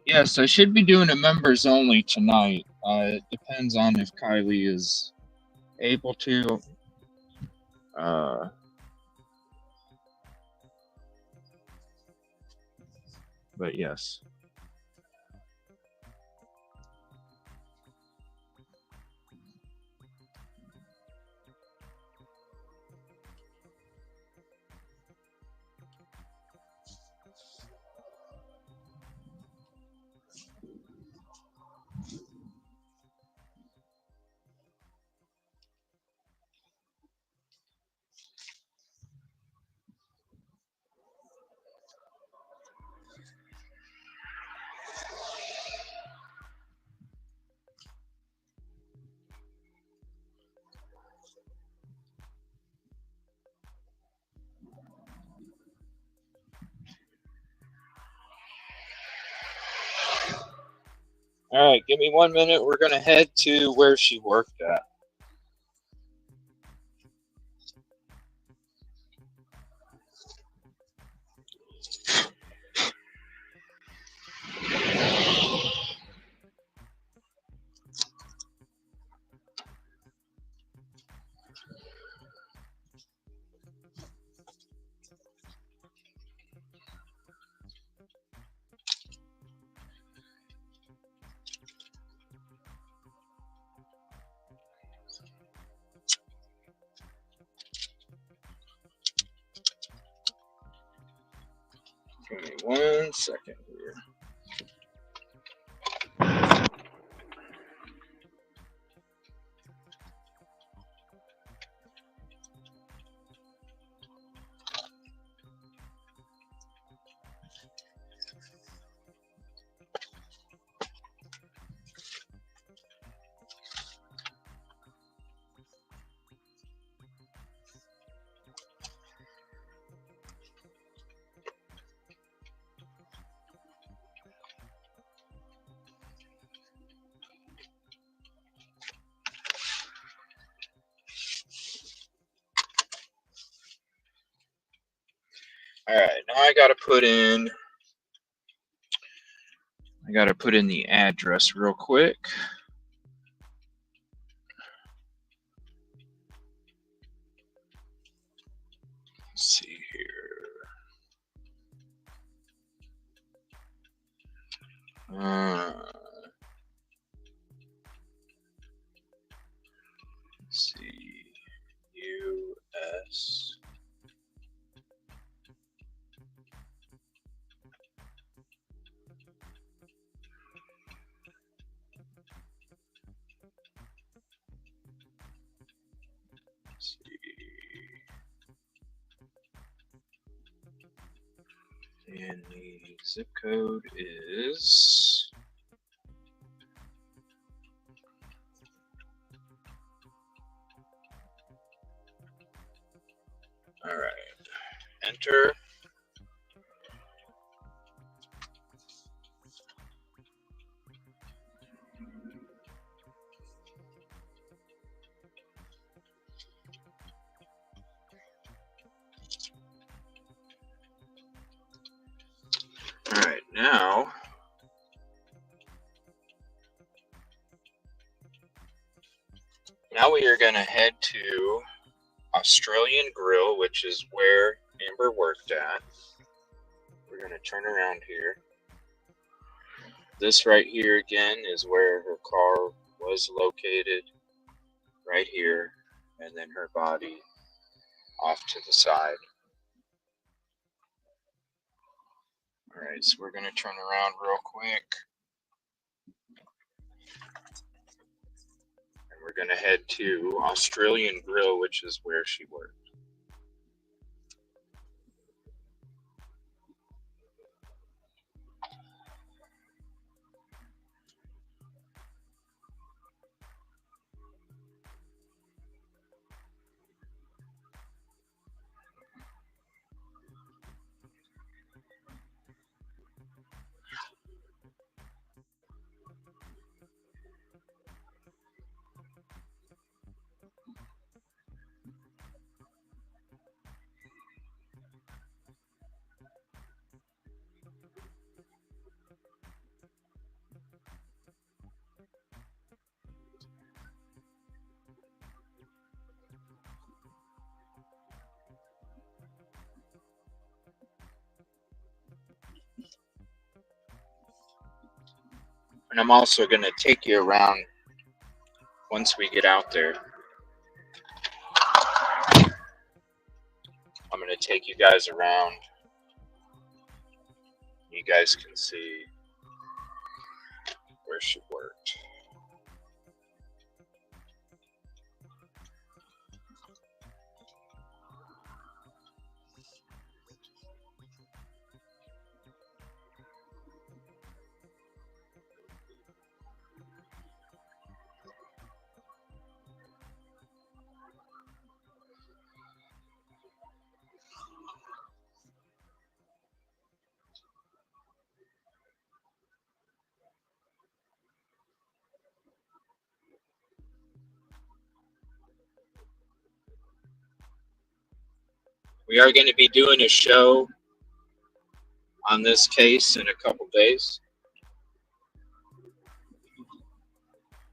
Yes, I should be doing a members only tonight. It depends on if Kylie is able to. Uh, but yes. All right, give me 1 minute. We're going to head to where she worked at. second here. All right, now I got to put in the address real quick. Let's see here. Let's see. U.S. Let's see. And the zip code is all right. Enter. All right, now we are going to head to Australian Grill, which is where Amber worked at. We're going to turn around here. This right here again is where her car was located, right here, and then her body off to the side. All right, so we're going to turn around real quick. And we're going to head to Australian Grill, which is where she worked. And I'm also going to take you around once we get out there. I'm going to take you guys around. You guys can see where she worked. We are going to be doing a show on this case in a couple days.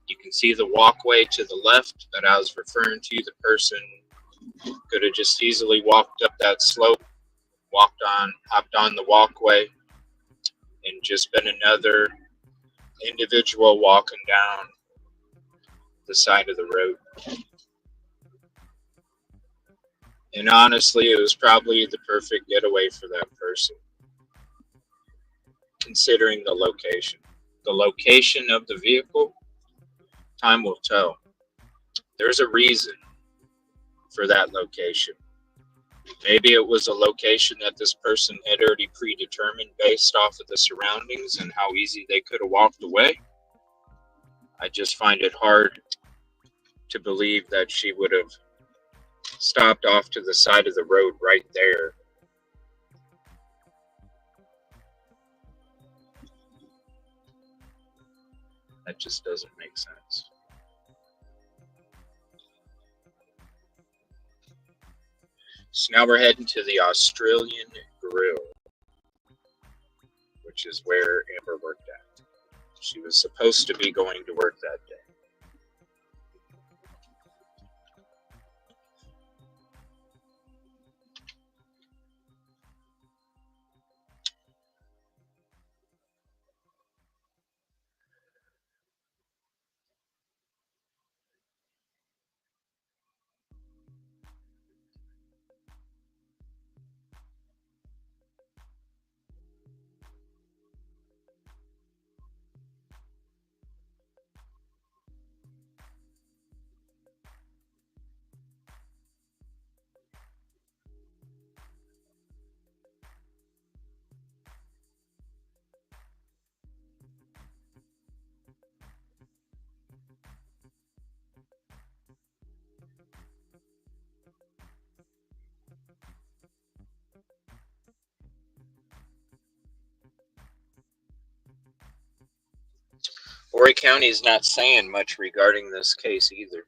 You can see the walkway to the left that I was referring to. The person could have just easily walked up that slope, hopped on the walkway, and just been another individual walking down the side of the road. And honestly, it was probably the perfect getaway for that person. considering the location. The location of the vehicle, time will tell. There's a reason for that location. Maybe it was a location that this person had already predetermined based off of the surroundings and how easy they could have walked away. I just find it hard to believe that she would have stopped off to the side of the road right there. That just doesn't make sense. So now we're heading to the Australian Grill, which is where Amber worked at. She was supposed to be going to work that day. Horry County is not saying much regarding this case either.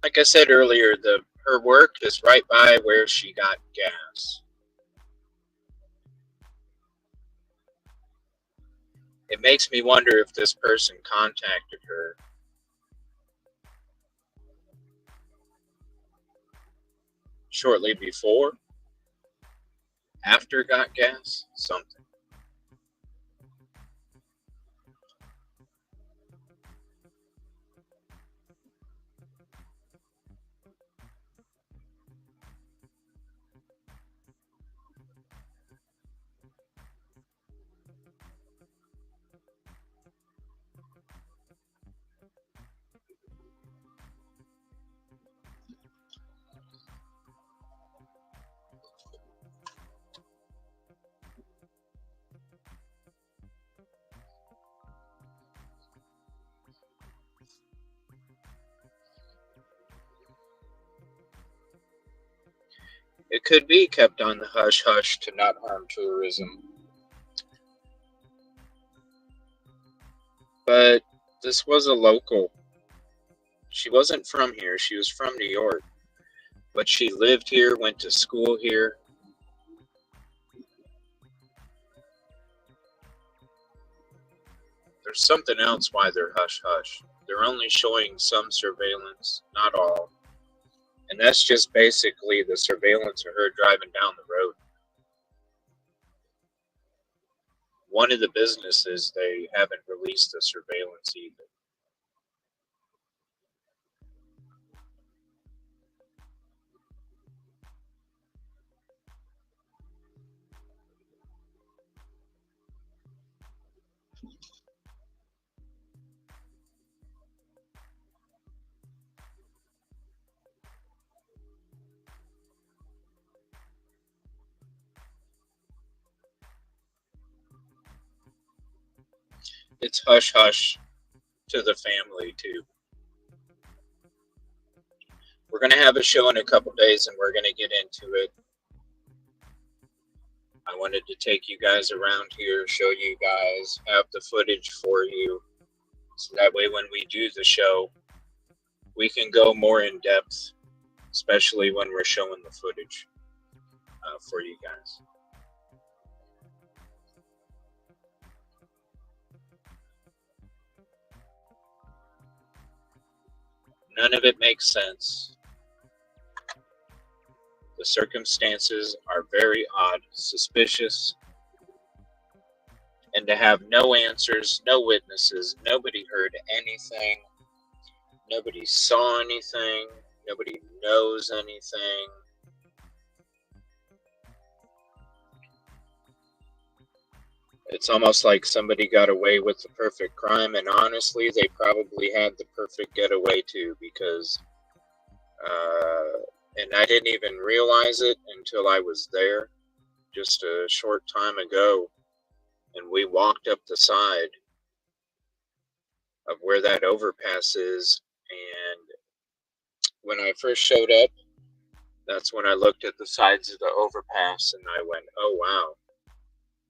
Like I said earlier, her work is right by where she got gas. It makes me wonder if this person contacted her shortly before, after got gas, something. It could be kept on the hush hush to not harm tourism. But this was a local. She wasn't from here, she was from New York. But she lived here, went to school here. There's something else why they're hush hush. They're only showing some surveillance, not all. And that's just basically the surveillance of her driving down the road. One of the businesses, they haven't released the surveillance either. it's hush hush to the family too. We're going to have a show in a couple days and we're going to get into it. I wanted to take you guys around here, show you guys, have the footage for you, so that way when we do the show, we can go more in depth, especially when we're showing the footage for you guys. None of it makes sense. The circumstances are very odd, suspicious, and to have no answers, no witnesses, nobody heard anything, nobody saw anything, nobody knows anything. It's almost like somebody got away with the perfect crime, and honestly, they probably had the perfect getaway too, because, and I didn't even realize it until I was there just a short time ago, and we walked up the side of where that overpass is, and when I first showed up, that's when I looked at the sides of the overpass, and I went, oh wow,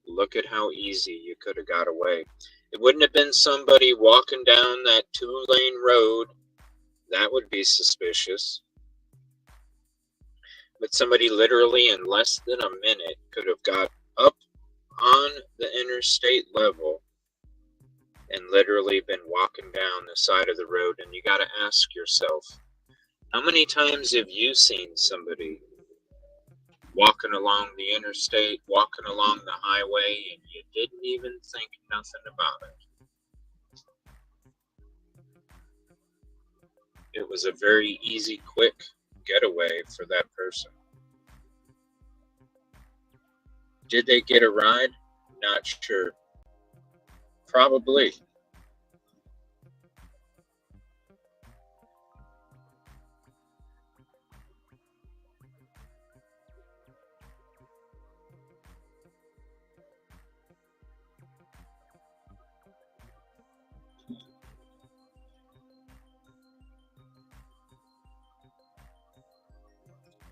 look at how easy you could have got away. It wouldn't have been somebody walking down that 2-lane road. That would be suspicious. But somebody literally in less than a minute could have got up on the interstate level and literally been walking down the side of the road. And you got to ask yourself, how many times have you seen somebody walking along the interstate, walking along the highway, and you didn't even think nothing about it? It was a very easy, quick getaway for that person. Did they get a ride? Not sure. Probably.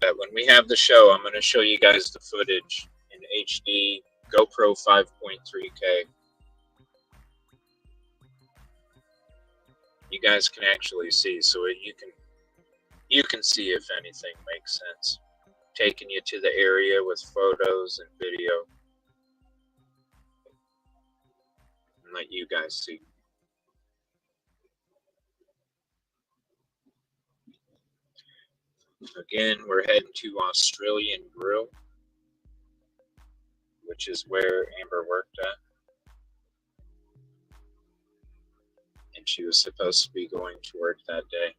But when we have the show, I'm going to show you guys the footage in HD, GoPro 5.3K. You guys can actually see, so you can see if anything makes sense. Taking you to the area with photos and video, and let you guys see. Again, we're heading to Australian Grill, which is where Amber worked at. And she was supposed to be going to work that day.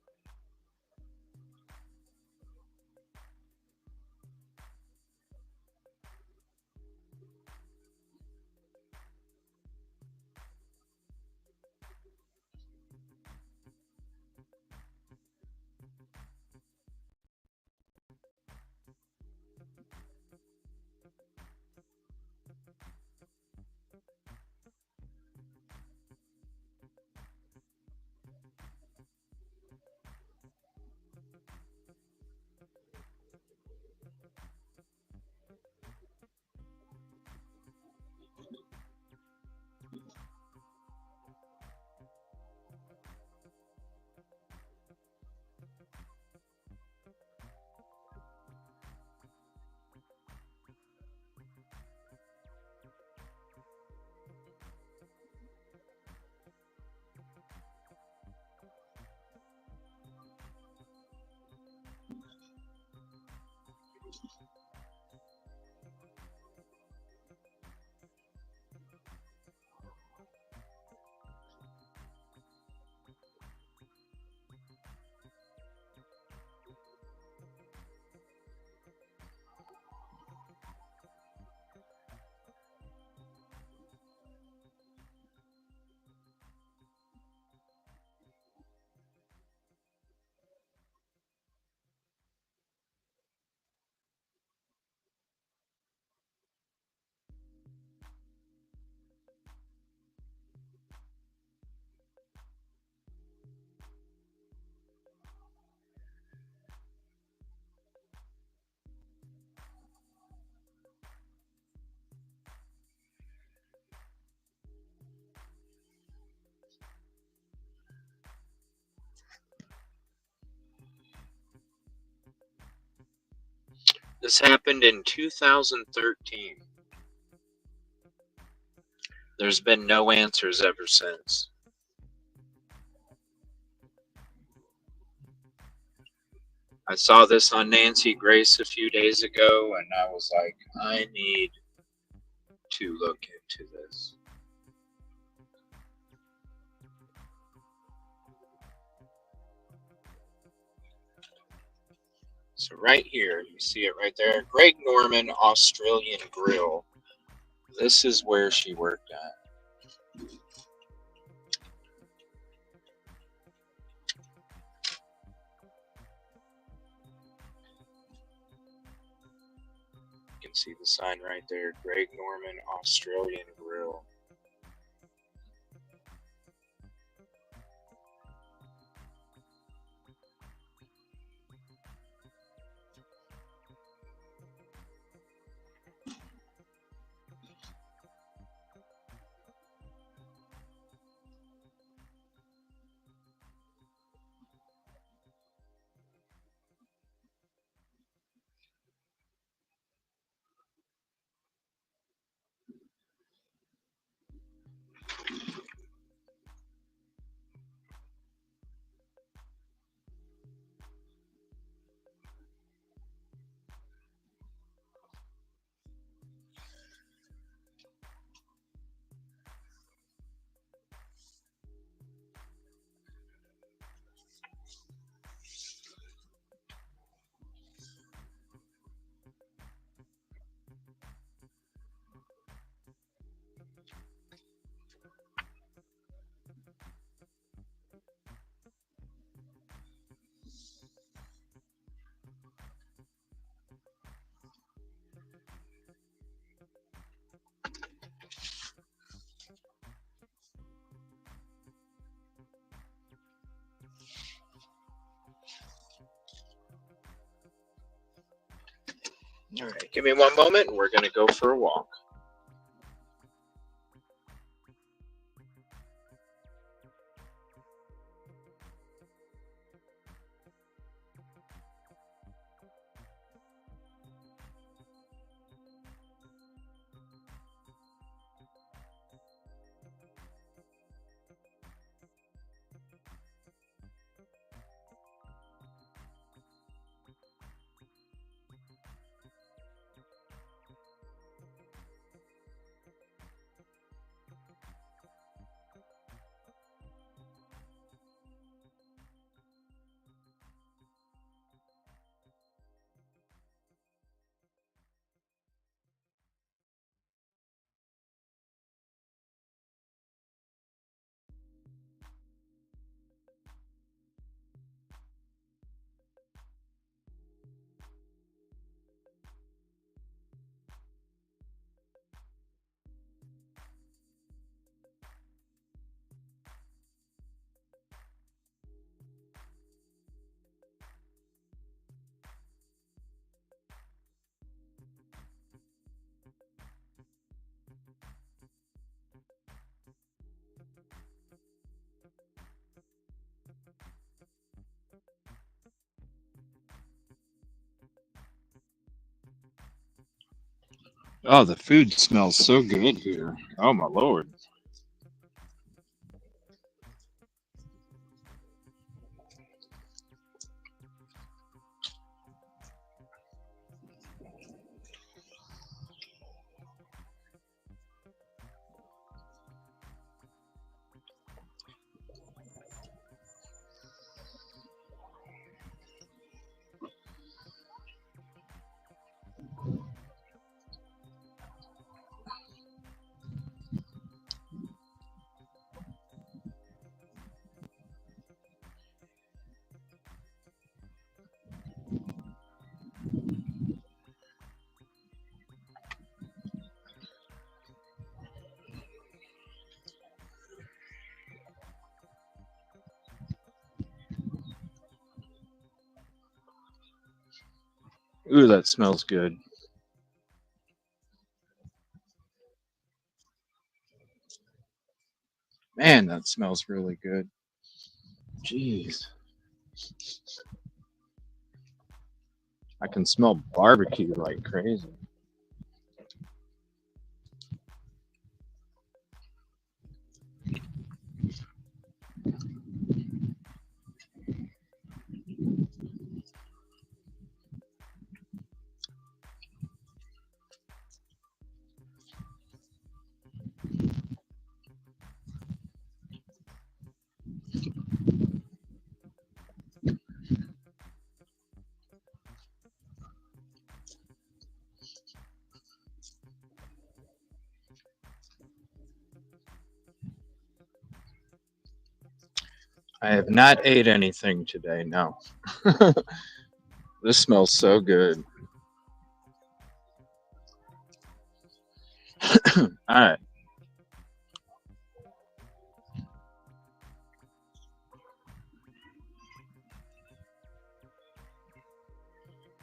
This happened in 2013. There's been no answers ever since. I saw this on Nancy Grace a few days ago, and I was like, I need to look into this. So right here, you see it right there, Greg Norman Australian Grill. This is where she worked at. You can see the sign right there, Greg Norman Australian Grill. All right, give me one moment, and we're going to go for a walk. Oh, the food smells so good here. Oh, my Lord. Ooh, that smells good. Man, that smells really good. Jeez. I can smell barbecue like crazy. I have not ate anything today, no. This smells so good. All right.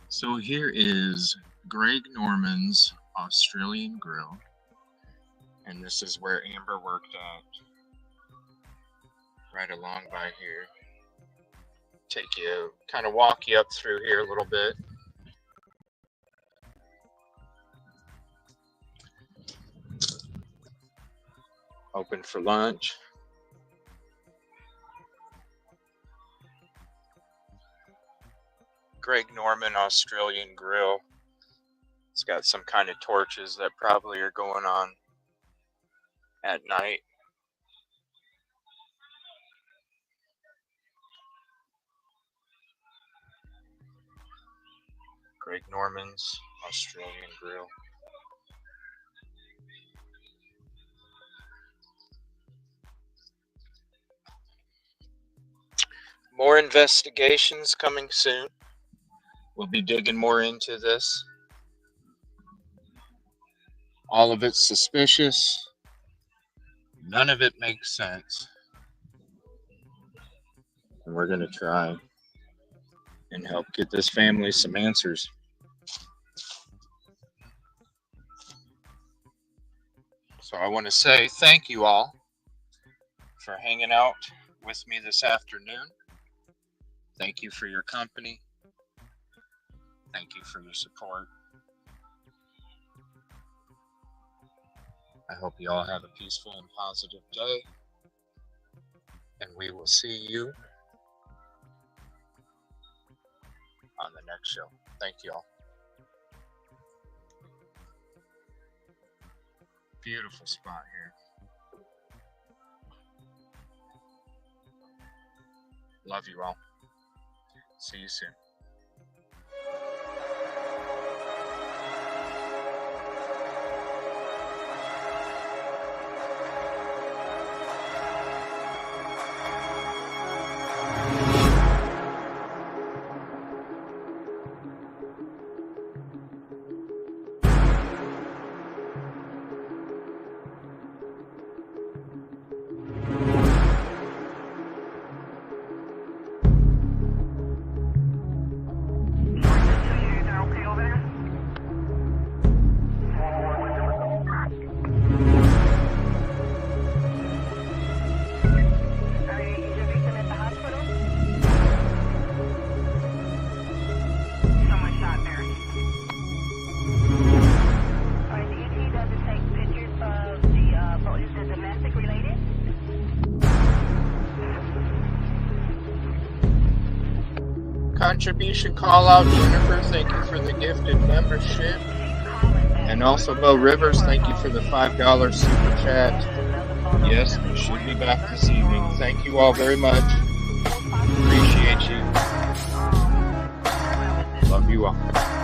So here is Greg Norman's Australian Grill. And this is where Amber worked at. Right along by here. Take you, kind of walk you up through here a little bit. Open for lunch. Greg Norman Australian Grill. It's got some kind of torches that probably are going on at night. Greg Norman's Australian Grill. More investigations coming soon. We'll be digging more into this. All of it's suspicious. None of it makes sense. And we're going to try and help get this family some answers. So I want to say thank you all for hanging out with me this afternoon. Thank you for your company. Thank you for your support. I hope you all have a peaceful and positive day. And we will see you on the next show. Thank you all. Beautiful spot here. Love you all. See you soon. Contribution call out, Jennifer, thank you for the gifted membership. And also Bo Rivers, thank you for the $5 super chat. Yes, we should be back this evening. Thank you all very much. Appreciate you. Love you all.